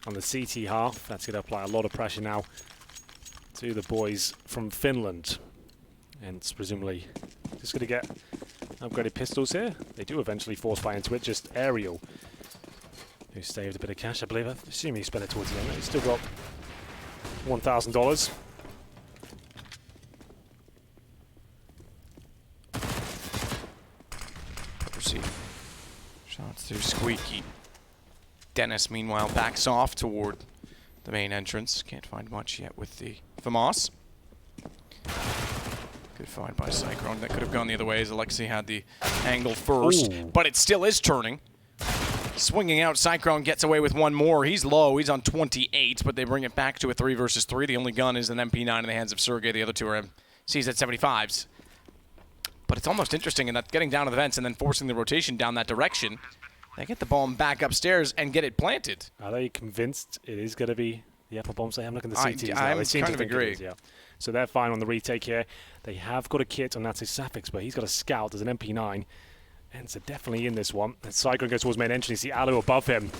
S2: on the CT half. That's going to apply a lot of pressure now to the boys from Finland. And it's presumably just going to get upgraded pistols here. They do eventually force buy into it, just Aerial, who saved a bit of cash, I believe. I assume he spent it towards the end. He's still got $1,000.
S1: Percy shots through Squeaky. Dennis, meanwhile, backs off toward the main entrance. Can't find much yet with the FAMAS. Good find by Cyclone. That could have gone the other way as Alexei had the angle first. Ooh. But it still is turning. Swinging out, Cyclone gets away with 1 more. He's low. He's on 28, but they bring it back to a 3 versus 3. The only gun is an MP9 in the hands of Sergey. The other 2 are CZ-75s. but it's almost interesting in that getting down to the vents and then forcing the rotation down that direction. They get the bomb back upstairs and get it planted.
S2: Are they convinced it is going to be the apple bomb? So I'm looking at the CTs now.
S1: I'm
S2: They seem
S1: kind
S2: to
S1: of
S2: think it
S1: agree.
S2: is, yeah. So they're fine on the retake here. They have got a kit on Nazi Safix, but he's got a scout. There's an MP9. Ence are definitely in this one. And Cyclone goes towards main entrance. You see Alu above him,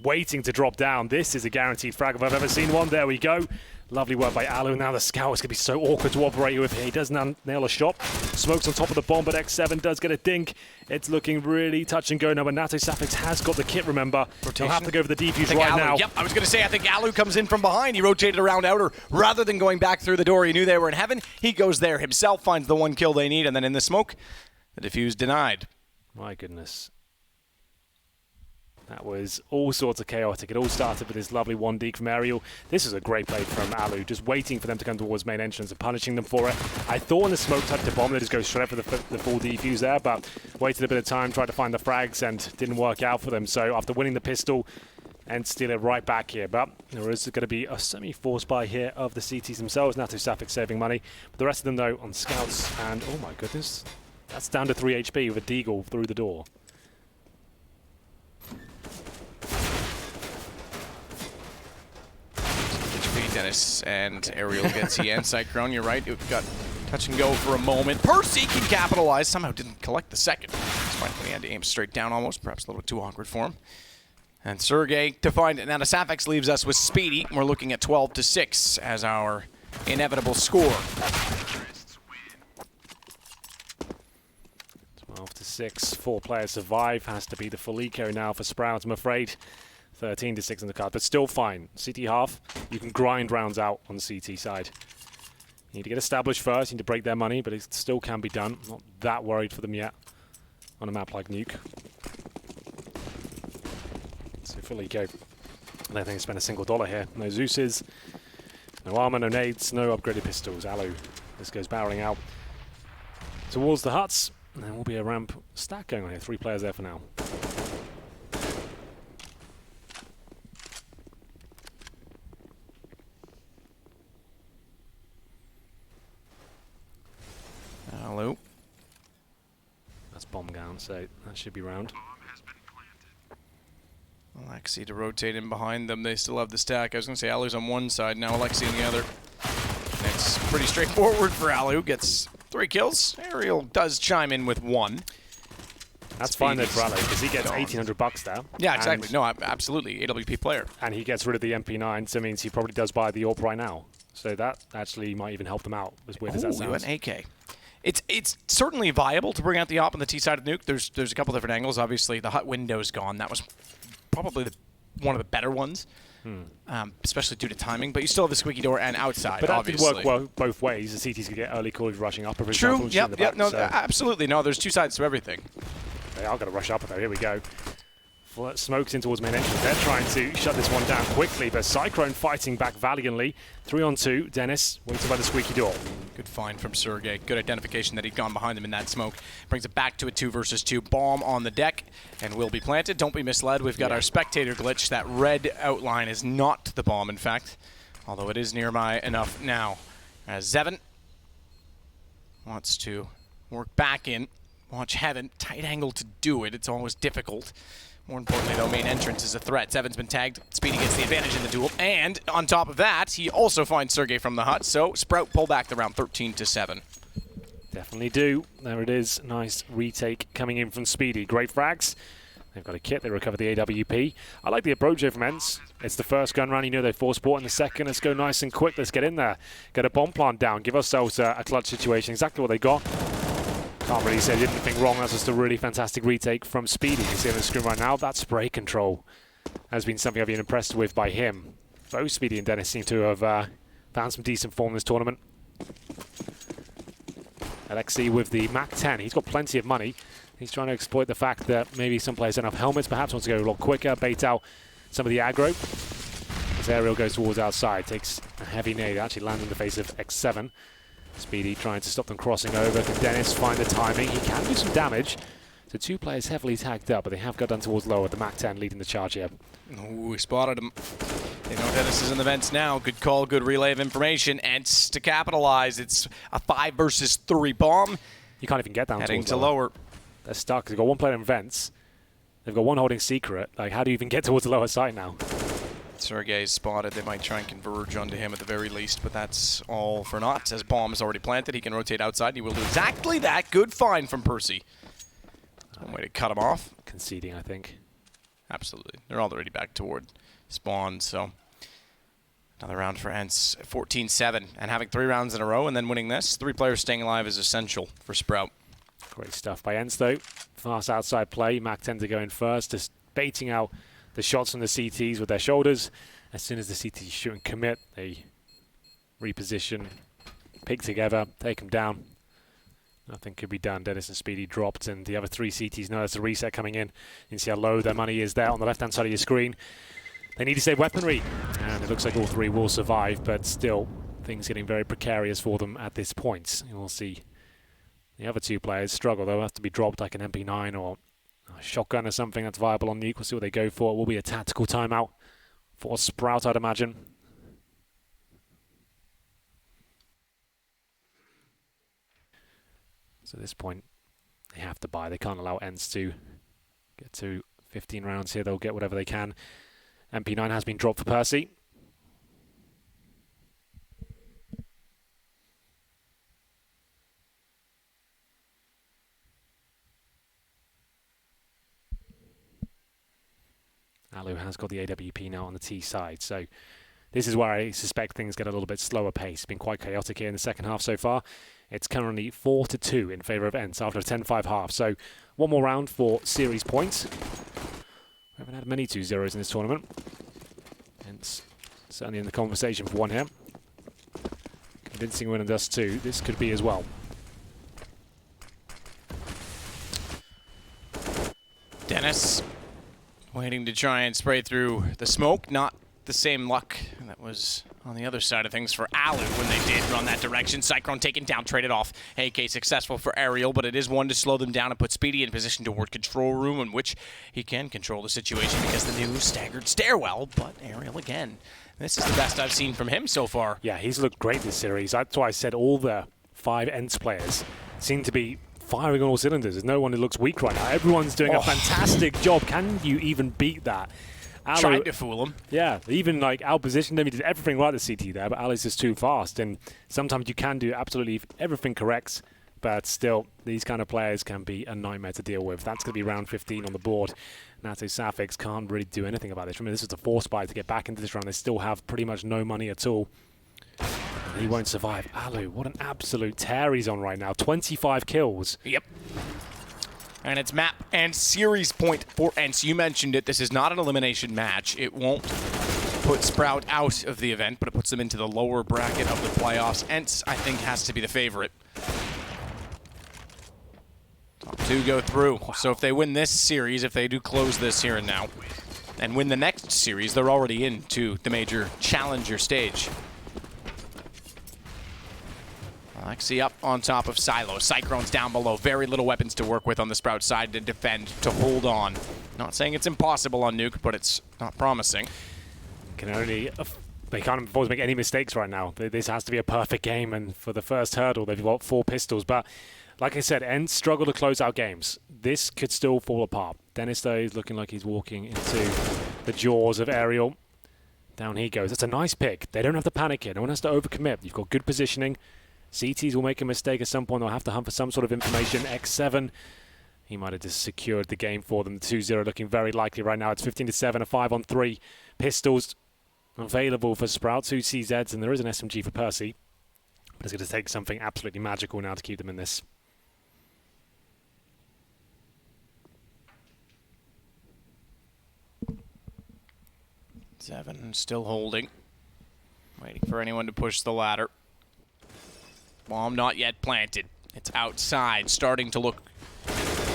S2: waiting to drop down. This is a guaranteed frag if I've ever seen one. There we go. Lovely work by Alu. Now the scout is going to be so awkward to operate with here. He does nail a shot. Smokes on top of the bomb, but X7 does get a dink. It's looking really touch and go now, but Nato Safix has got the kit, remember. He'll have to go for the defuse right now.
S1: Yep, I was going to say, I think Alu comes in from behind. He rotated around outer. Rather than going back through the door, he knew they were in heaven. He goes there himself, finds the one kill they need, and then in the smoke, the defuse denied.
S2: My goodness. That was all sorts of chaotic. It all started with this lovely 1D from Aerial. This is a great play from Alu, just waiting for them to come towards main entrance and punishing them for it. I thought when the smoke touched the bomb, they just go straight for the full defuse there, but waited a bit of time, tried to find the frags, and didn't work out for them. So after winning the pistol, and steal it right back here. But there is going to be a semi-force buy here of the CTs themselves. Nato Safix saving money. But the rest of them, though, on scouts. And, oh my goodness, that's down to 3 HP with a deagle through the door.
S1: Dennis and Aerial gets the Ence Cyclone. You're right. It got touch and go for a moment. Percy can capitalize. Somehow didn't collect the second. Despite he had to aim straight down almost. Perhaps a little too awkward for him. And Sergey to find it. Now the Safix leaves us with Speedy. We're looking at 12-6 as our inevitable score.
S2: 12-6. 4 players survive. Has to be the full eco now for Sprout, I'm afraid. 13-6 on the card, but still fine. CT half, you can grind rounds out on the CT side. You need to get established first, you need to break their money, but it still can be done. Not that worried for them yet on a map like Nuke. So full eco. I don't think I spent a single dollar here. No Zeus's, no armor, no nades, no upgraded pistols. Alu, this goes barreling out towards the huts. And there will be a ramp stack going on here. 3 players there for now.
S1: Alu.
S2: That's bomb down, so that should be round.
S1: Alexi to rotate in behind them. They still have the stack. I was going to say Alu's on one side, now Alexi on the other. It's pretty straightforward for Alu. Gets 3 kills. Aerial does chime in with 1.
S2: That's fine though for Alu, because he gets $1,800 there.
S1: Yeah, exactly. No, absolutely. AWP player.
S2: And he gets rid of the MP9, so it means he probably does buy the AWP right now. So that actually might even help them out, as weird as that sounds.
S1: An AK. It's certainly viable to bring out the op on the T side of Nuke. There's a couple different angles. Obviously, the hut window's gone. That was probably one of the better ones, especially due to timing. But you still have the squeaky door and outside,
S2: but that
S1: obviously.
S2: could work well both ways. The CTs could get early callers rushing up.
S1: True, yep, no, absolutely. No, there's 2 sides to everything.
S2: They are going to rush up, though. Here we go. Smokes in towards main entrance. They're trying to shut this one down quickly, but Cyclone fighting back valiantly. 3 on 2. Dennis waiting by the squeaky door.
S1: Good find from Sergey. Good identification that he'd gone behind him in that smoke. Brings it back to a 2 versus 2. Bomb on the deck and will be planted. Don't be misled. We've got our spectator glitch. That red outline is not the bomb, in fact, although it is nearby enough now. As Zevin wants to work back in. Watch Heaven. Tight angle to do it. It's always difficult. More importantly, though, main entrance is a threat. Seven's been tagged. Speedy gets the advantage in the duel. And on top of that, he also finds Sergey from the hut. So Sprout pull back the round 13-7.
S2: Definitely do. There it is. Nice retake coming in from Speedy. Great frags. They've got a kit. They recover the AWP. I like the approach here from Ence. It's the first gun round. You know they force port in the second. Let's go nice and quick. Let's get in there. Get a bomb plant down. Give ourselves a clutch situation. Exactly what they got. Can't really say they did anything wrong. That's just a really fantastic retake from Speedy. You can see on the screen right now, that spray control has been something I've been impressed with by him. Both Speedy and Dennis seem to have found some decent form this tournament. Alexi with the Mac 10. He's got plenty of money. He's trying to exploit the fact that maybe some players don't have helmets, perhaps wants to go a lot quicker, bait out some of the aggro. As Aerial goes towards outside, takes a heavy nade, actually lands in the face of X7. Speedy trying to stop them crossing over. Can Dennis find the timing? He can do some damage. So 2 players heavily tagged up, but they have got done towards lower. The Mac 10 leading the charge here.
S1: Ooh, we spotted him. They know Dennis is in the vents now. Good call, good relay of information. Ence to capitalize. It's a 5 versus 3 bomb.
S2: You can't even get down
S1: Heading
S2: towards
S1: to lower.
S2: They're stuck. They've got one player in vents. They've got one holding secret. Like, how do you even get towards the lower site now?
S1: Sergey's spotted. They might try and converge onto him at the very least, but that's all for naught. As bomb is already planted, he can rotate outside. He will do exactly that. Good find from Percy. One way to cut him off.
S2: Conceding, I think.
S1: Absolutely. They're already back toward spawn, so another round for Ence. 14-7, and having 3 rounds in a row and then winning this, 3 players staying alive is essential for Sprout.
S2: Great stuff by Ence, though. Fast outside play. Mac tend to go in first, just baiting out the shots from the CTs with their shoulders. As soon as the CTs shoot and commit, they reposition, pick together, take them down. Nothing could be done. Dennis and Speedy dropped, and the other 3 CTs know there's a reset coming in. You can see how low their money is there on the left-hand side of your screen. They need to save weaponry, and it looks like all 3 will survive, but still, things getting very precarious for them at this point. We'll see the other 2 players struggle. They'll have to be dropped like an MP9 or a shotgun or something that's viable on Nuke. We'll see what they go for. It will be a tactical timeout for Sprout, I'd imagine. So at this point, they have to buy. They can't allow Ence to get to 15 rounds here. They'll get whatever they can. MP9 has been dropped for Percy. Alu has got the AWP now on the T side, so this is where I suspect things get a little bit slower pace. It's been quite chaotic here in the second half so far. It's currently 4-2 in favour of Ence after a 10-5 half. So one more round for series points. We haven't had many 2-0s in this tournament. Ence certainly in the conversation for one here. Convincing win and dust 2. This could be as well.
S1: Dennis waiting to try and spray through the smoke. Not the same luck that was on the other side of things for Alu when they did run that direction. Cyclone taken down, traded off. AK successful for Aerial, but it is one to slow them down and put Speedy in position toward control room, in which he can control the situation because the new staggered stairwell. But Aerial again, this is the best I've seen from him so far.
S2: Yeah, he's looked great this series. That's why I said all the 5 Ence players seem to be firing on all cylinders. There's no one who looks weak right now. Everyone's doing a fantastic job. Can you even beat that? Alu,
S1: tried to fool him.
S2: Yeah, even like out-positioned him. He did everything right at the CT there, but Alu's just too fast. And sometimes you can do absolutely everything correct, but still, these kind of players can be a nightmare to deal with. That's going to be round 15 on the board. NATO Safix can't really do anything about this. Remember, this is a force buy to get back into this round. They still have pretty much no money at all. And he won't survive. Alu, what an absolute tear he's on right now. 25 kills.
S1: Yep. And it's map and series point for Ence. You mentioned it. This is not an elimination match. It won't put Sprout out of the event, but it puts them into the lower bracket of the playoffs. Ence, I think, has to be the favorite. Top 2 go through. Wow. So if they win this series, if they do close this here and now, and win the next series, they're already into the major challenger stage. Alexi up on top of Silo. Cyclone's down below. Very little weapons to work with on the Sprout side to defend, to hold on. Not saying it's impossible on Nuke, but it's not promising.
S2: They can't afford to make any mistakes right now. This has to be a perfect game, and for the first hurdle, they've got 4 pistols. But like I said, Ence struggle to close out games. This could still fall apart. Dennis, though, is looking like he's walking into the jaws of Aerial. Down he goes. That's a nice pick. They don't have to panic here. No one has to overcommit. You've got good positioning. CTs will make a mistake at some point. They'll have to hunt for some sort of information. X7, he might have just secured the game for them. 2-0 looking very likely right now. It's 15-7, a 5-on-3. Pistols available for Sprout. 2 CZs, and there is an SMG for Percy. But it's going to take something absolutely magical now to keep them in this.
S1: Seven still holding. Waiting for anyone to push the ladder. Bomb not yet planted. It's outside, starting to look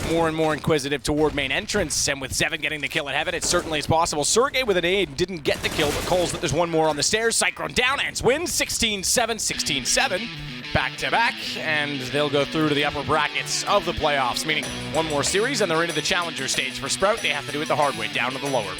S1: more and more inquisitive toward main entrance, and with Zevin getting the kill at Heaven, it certainly is possible. Sergey with an aid didn't get the kill, but calls that there's one more on the stairs. Cyclone down, Ence wins 16-7, 16-7, back-to-back, and they'll go through to the upper brackets of the playoffs, meaning one more series, and they're into the challenger stage. For Sprout, they have to do it the hard way, down to the lower.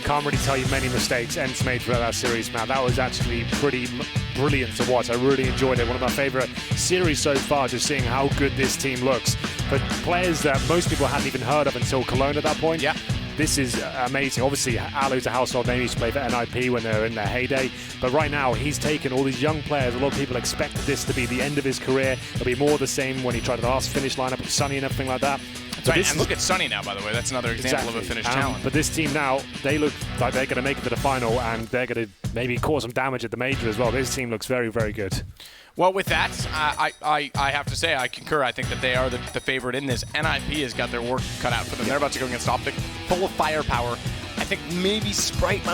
S2: Can't really tell you many mistakes Ence made throughout that series, man. That was actually pretty brilliant to watch. I really enjoyed it. One of my favorite series so far, just seeing how good this team looks. But players that most people hadn't even heard of until Cologne at that point.
S1: Yeah.
S2: This is amazing. Obviously, Alu's a household name. He used to play for NIP when they were in their heyday. But right now, he's taken all these young players. A lot of people expected this to be the end of his career. It'll be more the same when he tried the last finish lineup with Sunny and everything like that.
S1: Right, and look at Sunny now, by the way. That's another example of a finished talent.
S2: But this team now, they look like they're going to make it to the final, and they're going to maybe cause some damage at the major as well. This team looks very, very good.
S1: Well, with that, I have to say I concur. I think that they are the favorite in this. NIP has got their work cut out for them. They're about to go against Optic, full of firepower. I think maybe Sprout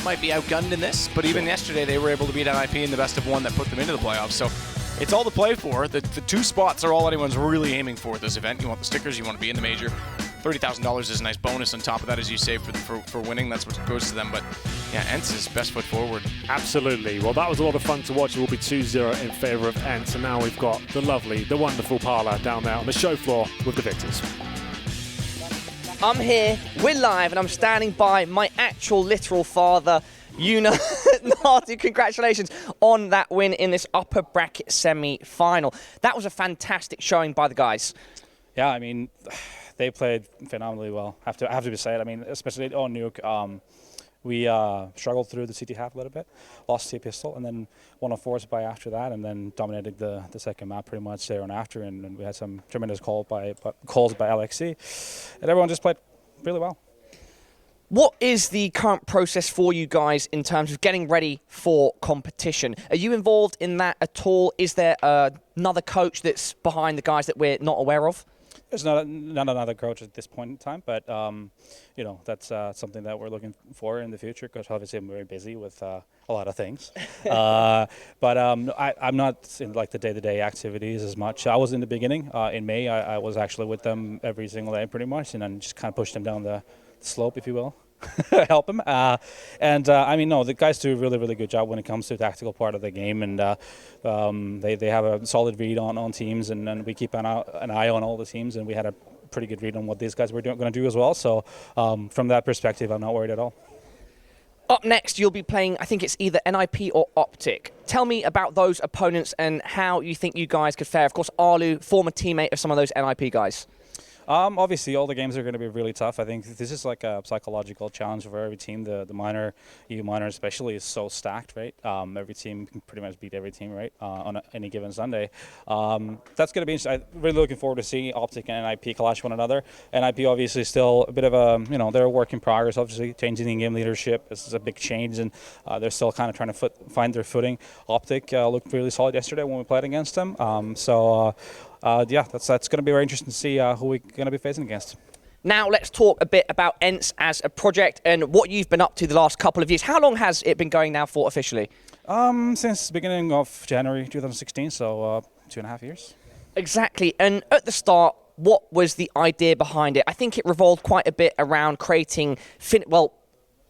S1: might be outgunned in this, but even yesterday they were able to beat NIP in the best of one that put them into the playoffs. So it's all to play for. The two spots are all anyone's really aiming for at this event. You want the stickers, you want to be in the major. $30,000 is a nice bonus on top of that as you save for winning. That's what goes to them. But yeah, Ence is best foot forward.
S2: Absolutely. Well, that was a lot of fun to watch. It will be 2-0 in favor of Ence. And now we've got the lovely, the wonderful Parla down there on the show floor with the victors.
S3: I'm here, we're live, and I'm standing by my actual literal father, Yuna. Nardu, congratulations on that win in this upper bracket semi-final. That was a fantastic showing by the guys.
S4: Yeah, I mean, they played phenomenally well. I have to say it. I mean, especially on Nuke, we struggled through the CT half a little bit, lost the pistol, and then won a force by after that, and then dominated the second map pretty much there and after, and we had some tremendous calls by LXC, and everyone just played really well.
S3: What is the current process for you guys in terms of getting ready for competition? Are you involved in that at all? Is there another coach that's behind the guys that we're not aware of?
S4: There's not another coach at this point in time, but you know, that's something that we're looking for in the future, because obviously I'm very busy with a lot of things. But I'm not in like the day-to-day activities as much. I was in the beginning. In May, I was actually with them every single day pretty much, and then just kind of pushed them down the slope, if you will. Help them. I mean, no, the guys do a really, really good job when it comes to the tactical part of the game, and they have a solid read on teams, and we keep an eye on all the teams, and we had a pretty good read on what these guys were going to do as well. So from that perspective, I'm not worried at all.
S3: Up next, you'll be playing, I think it's either NIP or Optic. Tell me about those opponents and how you think you guys could fare. Of course, Arlu, former teammate of some of those NIP guys.
S4: Obviously, all the games are going to be really tough. I think this is like a psychological challenge for every team. The minor, EU minor especially, is so stacked, right? Every team can pretty much beat every team, right, on any given Sunday. That's going to be interesting. I'm really looking forward to seeing Optic and NIP clash one another. NIP obviously still a bit of a, you know, they're a work in progress, obviously, changing the game leadership. This is a big change, and they're still kind of trying to find their footing. Optic looked really solid yesterday when we played against them. Yeah, that's going to be very interesting to see who we're going to be facing against.
S3: Now let's talk a bit about Ence as a project and what you've been up to the last couple of years. How long has it been going now for officially?
S4: Since the beginning of January 2016, so 2.5 years.
S3: Exactly. And at the start, what was the idea behind it? I think it revolved quite a bit around creating,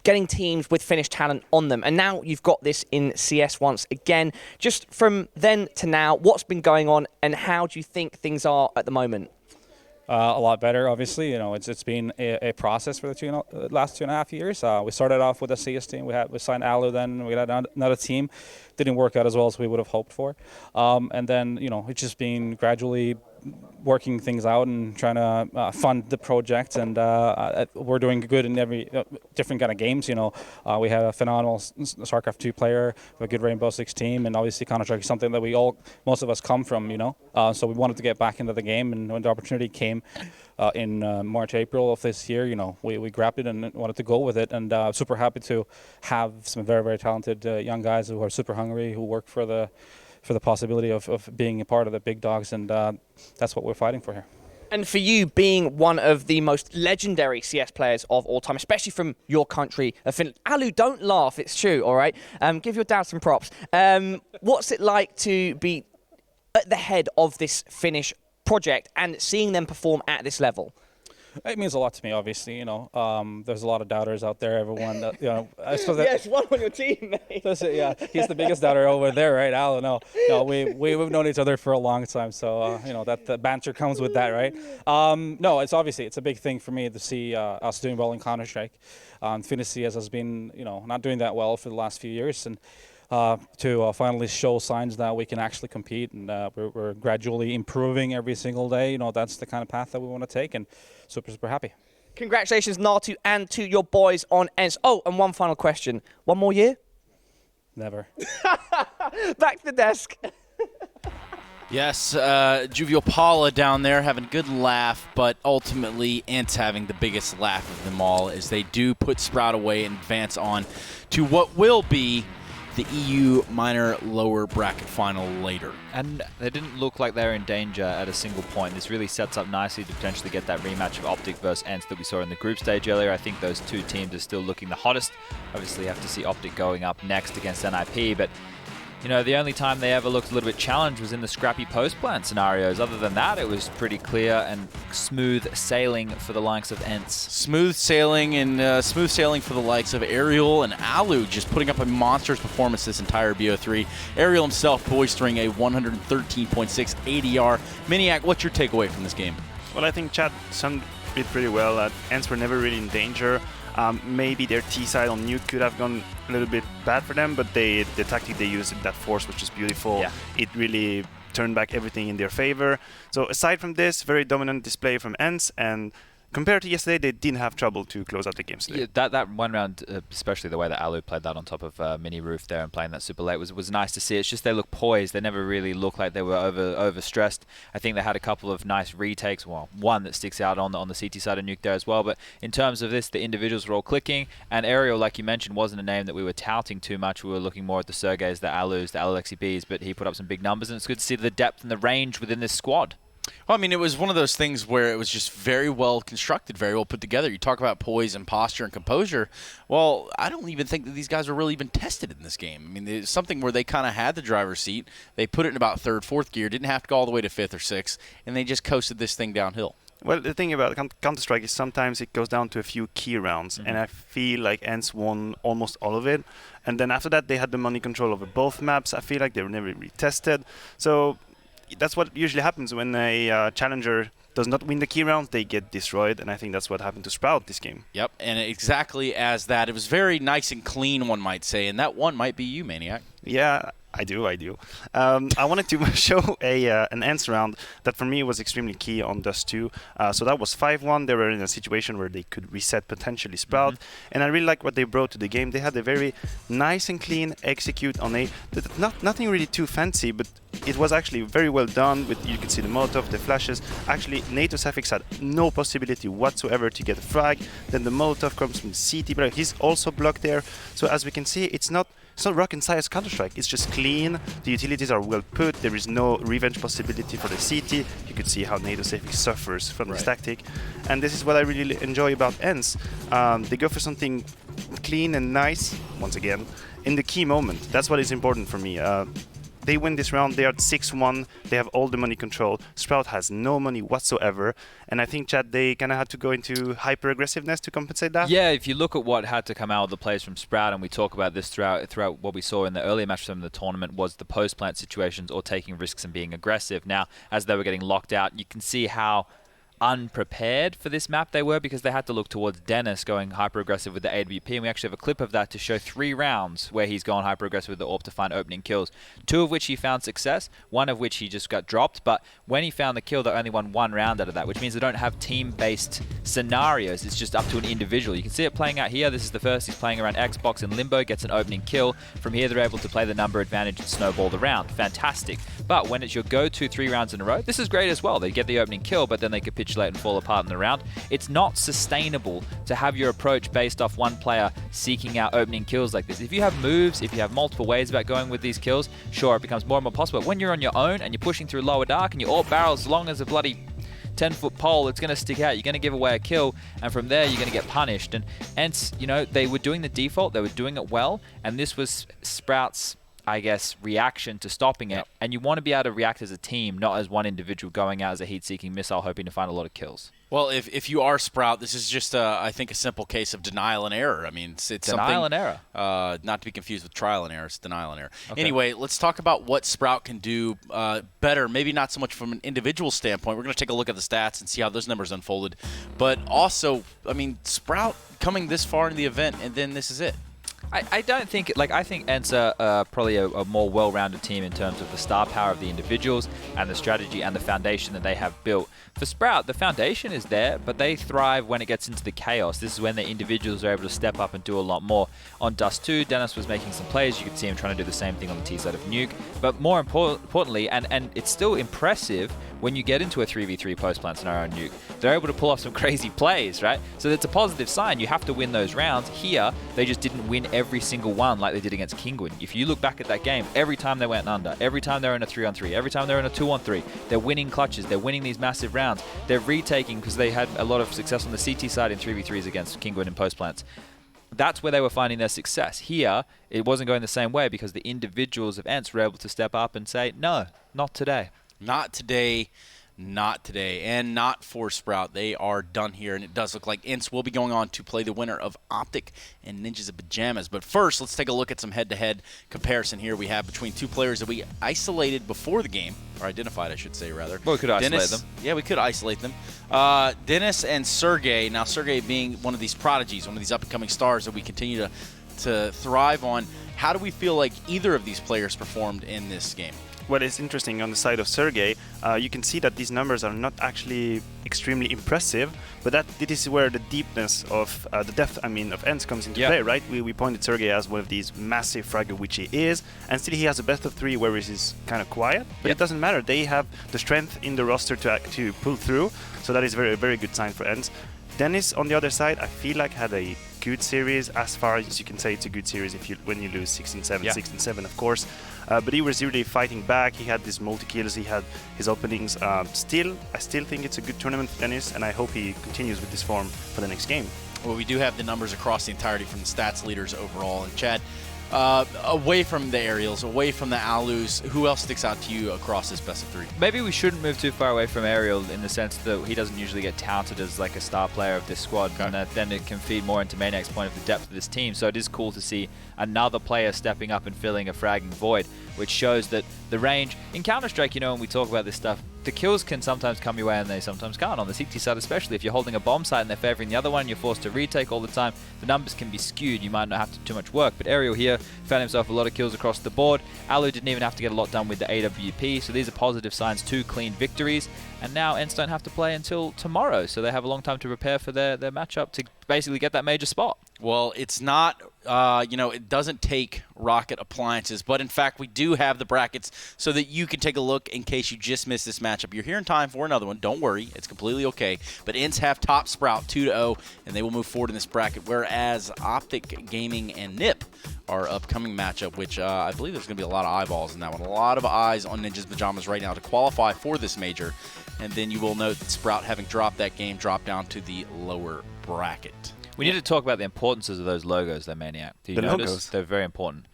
S3: getting teams with Finnish talent on them. And now you've got this in CS once again. Just from then to now, what's been going on and how do you think things are at the moment?
S4: A lot better, obviously. You know, it's been a process for the last 2.5 years. We started off with a CS team. We signed Alu, then we got another team. Didn't work out as well as we would have hoped for. And then, you know, it's just been gradually working things out and trying to fund the project, and we're doing good in every different kind of games. You know, we have a phenomenal StarCraft 2 player, a good Rainbow Six team, and obviously Counter-Strike is something that most of us come from. You know, so we wanted to get back into the game, and when the opportunity came in March, April of this year, you know, we grabbed it and wanted to go with it, and super happy to have some very, very talented young guys who are super hungry, who work for the possibility of being a part of the big dogs, and that's what we're fighting for here.
S3: And for you, being one of the most legendary CS players of all time, especially from your country, Finland. Alu, don't laugh, it's true, all right? Give your dad some props. What's it like to be at the head of this Finnish project and seeing them perform at this level?
S4: It means a lot to me, obviously. There's a lot of doubters out there. Everyone, I suppose that.
S3: Yes, one on your team, mate.
S4: That's it, yeah, he's the biggest doubter over there, right, Al? No, we've known each other for a long time, so that the banter comes with that, right? No, it's a big thing for me to see us doing well in Counter-Strike. Finnish CS has been not doing that well for the last few years, and to finally show signs that we can actually compete, and we're gradually improving every single day. That's the kind of path that we want to take, and super happy.
S3: Congratulations, Natu, and to your boys on Ence. Oh, and one final question. One more year?
S4: Never.
S3: Back to the desk.
S5: Yes, Juvial Paula down there having a good laugh, but ultimately Ence having the biggest laugh of them all as they do put Sprout away and advance on to what will be the EU minor lower bracket final later.
S6: And they didn't look like they were in danger at a single point. This really sets up nicely to potentially get that rematch of Optic versus Ence that we saw in the group stage earlier. I think those two teams are still looking the hottest. Obviously, you have to see Optic going up next against NIP, but the only time they ever looked a little bit challenged was in the scrappy post-plant scenarios. Other than that, it was pretty clear and smooth sailing for the likes of Ence.
S5: Smooth sailing for the likes of Ariel and Alu, just putting up a monstrous performance this entire BO3. Ariel himself boistering a 113.6 ADR. Miniac, what's your takeaway from this game?
S7: Well, I think Chad summed it pretty well. Ence were never really in danger. Maybe their T side on Nuke could have gone a little bit bad for them, but the tactic they used, that force, was just beautiful.
S6: Yeah.
S7: It really turned back everything in their favor. So aside from this, very dominant display from Ence, and compared to yesterday, they didn't have trouble to close out the games today.
S6: Yeah, that one round, especially the way that Alu played that on top of Mini Roof there and playing that super late was nice to see. It's just they look poised. They never really looked like they were overstressed. I think they had a couple of nice retakes. Well, one that sticks out on the CT side of Nuke there as well. But in terms of this, the individuals were all clicking. And Ariel, like you mentioned, wasn't a name that we were touting too much. We were looking more at the Sergeys, the Alus, the Alexi Bs, but he put up some big numbers. And it's good to see the depth and the range within this squad.
S5: Well, I mean, it was one of those things where it was just very well constructed, very well put together. You talk about poise and posture and composure. Well, I don't even think that these guys were really even tested in this game. I mean, it's something where they kind of had the driver's seat. They put it in about third, fourth gear, didn't have to go all the way to fifth or sixth, and they just coasted this thing downhill.
S7: Well, the thing about Counter-Strike is sometimes it goes down to a few key rounds, and I feel like Ence won almost all of it. And then after that, they had the money control over both maps. I feel like they were never really tested. So that's what usually happens when a challenger does not win the key round. They get destroyed, and I think that's what happened to Sprout this game.
S5: Yep, and exactly as that. It was very nice and clean, one might say, and that one might be you, Maniac.
S7: Yeah, I do. I wanted to show an Ence round that for me was extremely key on Dust 2. So that was 5-1. They were in a situation where they could reset potentially Sprout. And I really like what they brought to the game. They had a very nice and clean execute on nothing really too fancy, but it was actually very well done. You could see the Molotov, the flashes. Actually, NATO Safix had no possibility whatsoever to get a frag. Then the Molotov comes from the CT, but he's also blocked there. So as we can see, it's not rocket science Counter-Strike. It's just clean. The utilities are well put. There is no revenge possibility for the CT. You could see how NATO Safix suffers from this tactic. And this is what I really enjoy about Ence. They go for something clean and nice, once again, in the key moment. That's what is important for me. They win this round. They are at 6-1. They have all the money control. Sprout has no money whatsoever. And I think, Chad, they kind of had to go into hyper-aggressiveness to compensate that.
S6: Yeah, if you look at what had to come out of the plays from Sprout, and we talk about this throughout what we saw in the earlier match from the tournament, was the post-plant situations or taking risks and being aggressive. Now, as they were getting locked out, you can see how unprepared for this map they were, because they had to look towards Dennis going hyper-aggressive with the AWP, and we actually have a clip of that to show 3 rounds where he's gone hyper-aggressive with the AWP to find opening kills, 2 of which he found success, 1 of which he just got dropped, but when he found the kill, they only won 1 round out of that, which means they don't have team-based scenarios. It's just up to an individual. You can see it playing out here. This is the first. He's playing around Xbox in Limbo, gets an opening kill. From here, they're able to play the number advantage and snowball the round. Fantastic. But when it's your go-to 3 rounds in a row, this is great as well. They get the opening kill, but then they capitulate and fall apart in the round. It's not sustainable to have your approach based off one player seeking out opening kills like this. If you have moves, if you have multiple ways about going with these kills, sure, it becomes more and more possible. But when you're on your own and you're pushing through lower dark and your AWP barrel's as long as a bloody 10-foot pole, it's going to stick out. You're going to give away a kill, and from there, you're going to get punished. And Ence, they were doing the default. They were doing it well, and this was Sprout's I guess, reaction to stopping it. And you want to be able to react as a team, not as one individual going out as a heat-seeking missile, hoping to find a lot of kills.
S5: Well, if you are Sprout, this is just, I think, a simple case of denial and error. I mean, it's
S6: Denial
S5: something,
S6: and error.
S5: not to be confused with trial and error. It's denial and error.
S6: Okay.
S5: Anyway, let's talk about what Sprout can do better. Maybe not so much from an individual standpoint. We're going to take a look at the stats and see how those numbers unfolded. But also, I mean, Sprout coming this far in the event, and then this is it.
S6: I don't think, I think Ence are probably a more well-rounded team in terms of the star power of the individuals and the strategy and the foundation that they have built. For Sprout, the foundation is there, but they thrive when it gets into the chaos. This is when the individuals are able to step up and do a lot more. On Dust 2, Dennis was making some plays. You could see him trying to do the same thing on the T side of Nuke. But more importantly, and it's still impressive when you get into a 3v3 post-plant scenario on Nuke, they're able to pull off some crazy plays, right? So it's a positive sign. You have to win those rounds. Here, they just didn't win every single one like they did against Kingwood. If you look back at that game, every time they went under, every time they're in a 3-on-3, every time they're in a 2-on-3, they're winning clutches, they're winning these massive rounds. They're retaking because they had a lot of success on the CT side in 3v3s against Kingwood and post-plants. That's where they were finding their success. Here, it wasn't going the same way because the individuals of Ence were able to step up and say, no, not today.
S5: Not today, not today, and not for Sprout. They are done here, and it does look like Ence will be going on to play the winner of Optic and Ninjas of Pajamas. But first, let's take a look at some head-to-head comparison here we have between two players that we isolated before the game, or identified, I should say, rather.
S6: Well, we could isolate them.
S5: Yeah, we could isolate them. Dennis and Sergey. Now, Sergey being one of these prodigies, one of these up-and-coming stars that we continue to thrive on. How do we feel like either of these players performed in this game?
S7: Well, it's interesting on the side of Sergey. You can see that these numbers are not actually extremely impressive, but this is where the deepness of the depth, of Ence comes into play, right? We pointed Sergey as one of these massive fragger, which he is, and still he has a best of 3 where he's kind of quiet. But it doesn't matter. They have the strength in the roster to pull through, so that is a very, very good sign for Ence. Dennis, on the other side, I feel like had a good series. As far as you can say, it's a good series when you lose 16-7, 16-7, of course. But he was really fighting back. He had these multi-kills. He had his openings. I still think it's a good tournament for Dennis, and I hope he continues with this form for the next game.
S5: Well, we do have the numbers across the entirety from the stats leaders overall. And Chad, away from the aerials, away from the Alus, who else sticks out to you across this best of 3?
S6: Maybe we shouldn't move too far away from Ariel in the sense that he doesn't usually get touted as like a star player of this squad, and then it can feed more into Maniac's point of the depth of this team. So it is cool to see another player stepping up and filling a fragging void, which shows that the range in Counter-Strike, when we talk about this stuff, the kills can sometimes come your way and they sometimes can't. On the CT side especially, if you're holding a bomb site and they're favoring the other one, you're forced to retake all the time, the numbers can be skewed. You might not have to do too much work, but Ariel here found himself a lot of kills across the board. Alu didn't even have to get a lot done with the AWP, so these are positive signs, 2 clean victories. And now Ence don't have to play until tomorrow, so they have a long time to prepare for their matchup to basically get that major spot.
S5: Well, it's not, it doesn't take rocket appliances, but in fact, we do have the brackets so that you can take a look in case you just missed this matchup. You're here in time for another one. Don't worry. It's completely okay. But Ence have top Sprout 2-0, and they will move forward in this bracket, whereas Optic Gaming and NIP our upcoming matchup, which I believe there's going to be a lot of eyeballs in that one. A lot of eyes on Ninjas Pajamas right now to qualify for this major. And then you will note that Sprout, having dropped that game, dropped down to the lower bracket.
S6: We need to talk about the importances of those logos, though, Maniac. Do you notice?
S7: Logos?
S6: They're very important.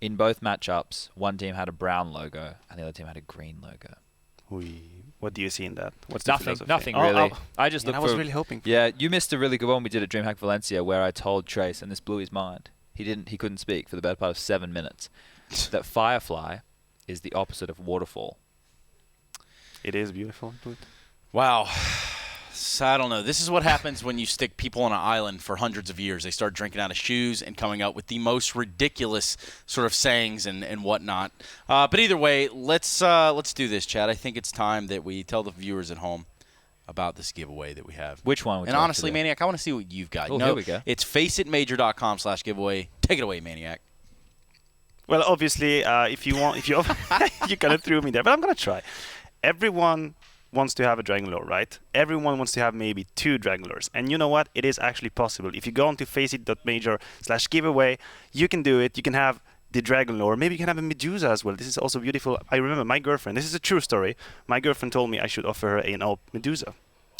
S6: In both matchups, one team had a brown logo and the other team had a green logo.
S7: What do you see in that? What's
S6: Nothing really. I just looked
S7: I was really hoping for
S6: Yeah, you missed a really good one we did at DreamHack Valencia where I told Trace, and this blew his mind. He couldn't speak for the better part of 7 minutes. That Firefly is the opposite of Waterfall.
S7: It is beautiful.
S5: Wow. So I don't know. This is what happens when you stick people on an island for hundreds of years. They start drinking out of shoes and coming up with the most ridiculous sort of sayings and whatnot. But either way, let's do this, Chad. I think it's time that we tell the viewers at home about this giveaway that we have.
S6: Which one?
S5: And honestly, Maniac, I want to see what you've got.
S6: Oh, here we go.
S5: It's faceitmajor.com/giveaway. Take it away, Maniac.
S7: Well, obviously, if you you kind of threw me there, but I'm gonna try. Everyone wants to have a Dragon Lore, right? Everyone wants to have maybe 2 Dragon Lores. And you know what? It is actually possible. If you go on to faceit.major/giveaway, you can do it. You can have the Dragon Lore. Maybe you can have a Medusa as well. This is also beautiful. I remember my girlfriend. This is a true story. My girlfriend told me I should offer her an Medusa.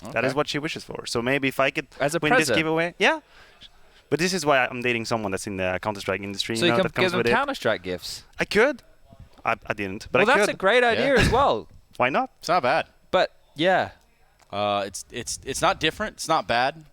S7: Okay. That is what she wishes for. So maybe if I could
S6: as a
S7: win
S6: present.
S7: This giveaway. Yeah. But this is why I'm dating someone that's in the Counter-Strike industry.
S6: So you
S7: know,
S6: can
S7: that comes
S6: give them
S7: with it.
S6: Counter-Strike gifts.
S7: I could. I didn't, but
S6: Well,
S7: I could.
S6: that's a great idea as well.
S7: Why not?
S1: It's not bad.
S6: But yeah,
S1: It's not different. It's not bad.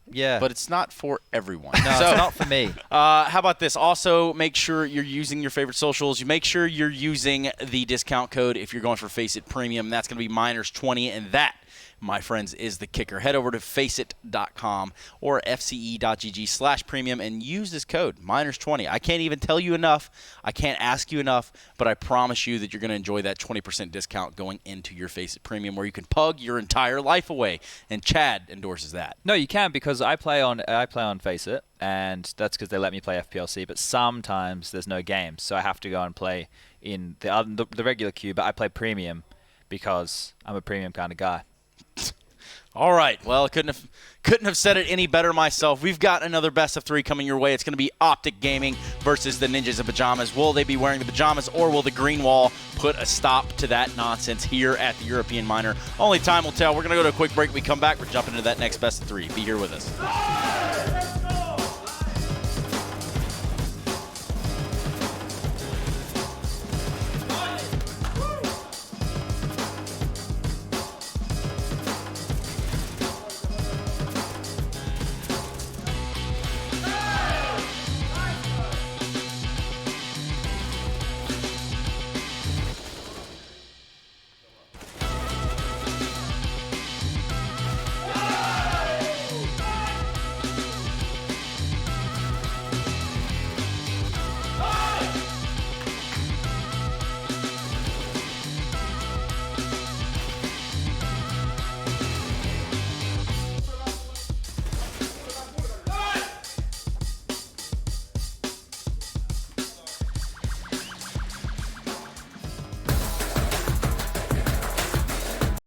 S6: Yeah.
S1: But it's not for everyone.
S6: No,
S1: so,
S6: it's not for me.
S1: How about this? Also, make sure you're using your favorite socials. You make sure you're using the discount code if you're going for FACEIT Premium. That's going to be Miners20, and that, my friends, is the kicker. Head over to FACEIT.com or fce.gg/premium and use this code, Miners20. I can't even tell you enough. I can't ask you enough, but I promise you that you're going to enjoy that 20% discount going into your FACEIT Premium where you can pug your entire life away. And Chad endorses that.
S6: No, you can, because I play on FACEIT, and that's because they let me play FPLC. But sometimes there's no games, so I have to go and play in the regular queue. But I play premium because I'm a premium kind of guy.
S1: All right. Well, couldn't have said it any better myself. We've got another best of 3 coming your way. It's going to be Optic Gaming versus the Ninjas in Pajamas. Will they be wearing the pajamas, or will the green wall put a stop to that nonsense here at the European Minor? Only time will tell. We're going to go to a quick break. We come back. We're jumping into that next best of 3. Be here with us.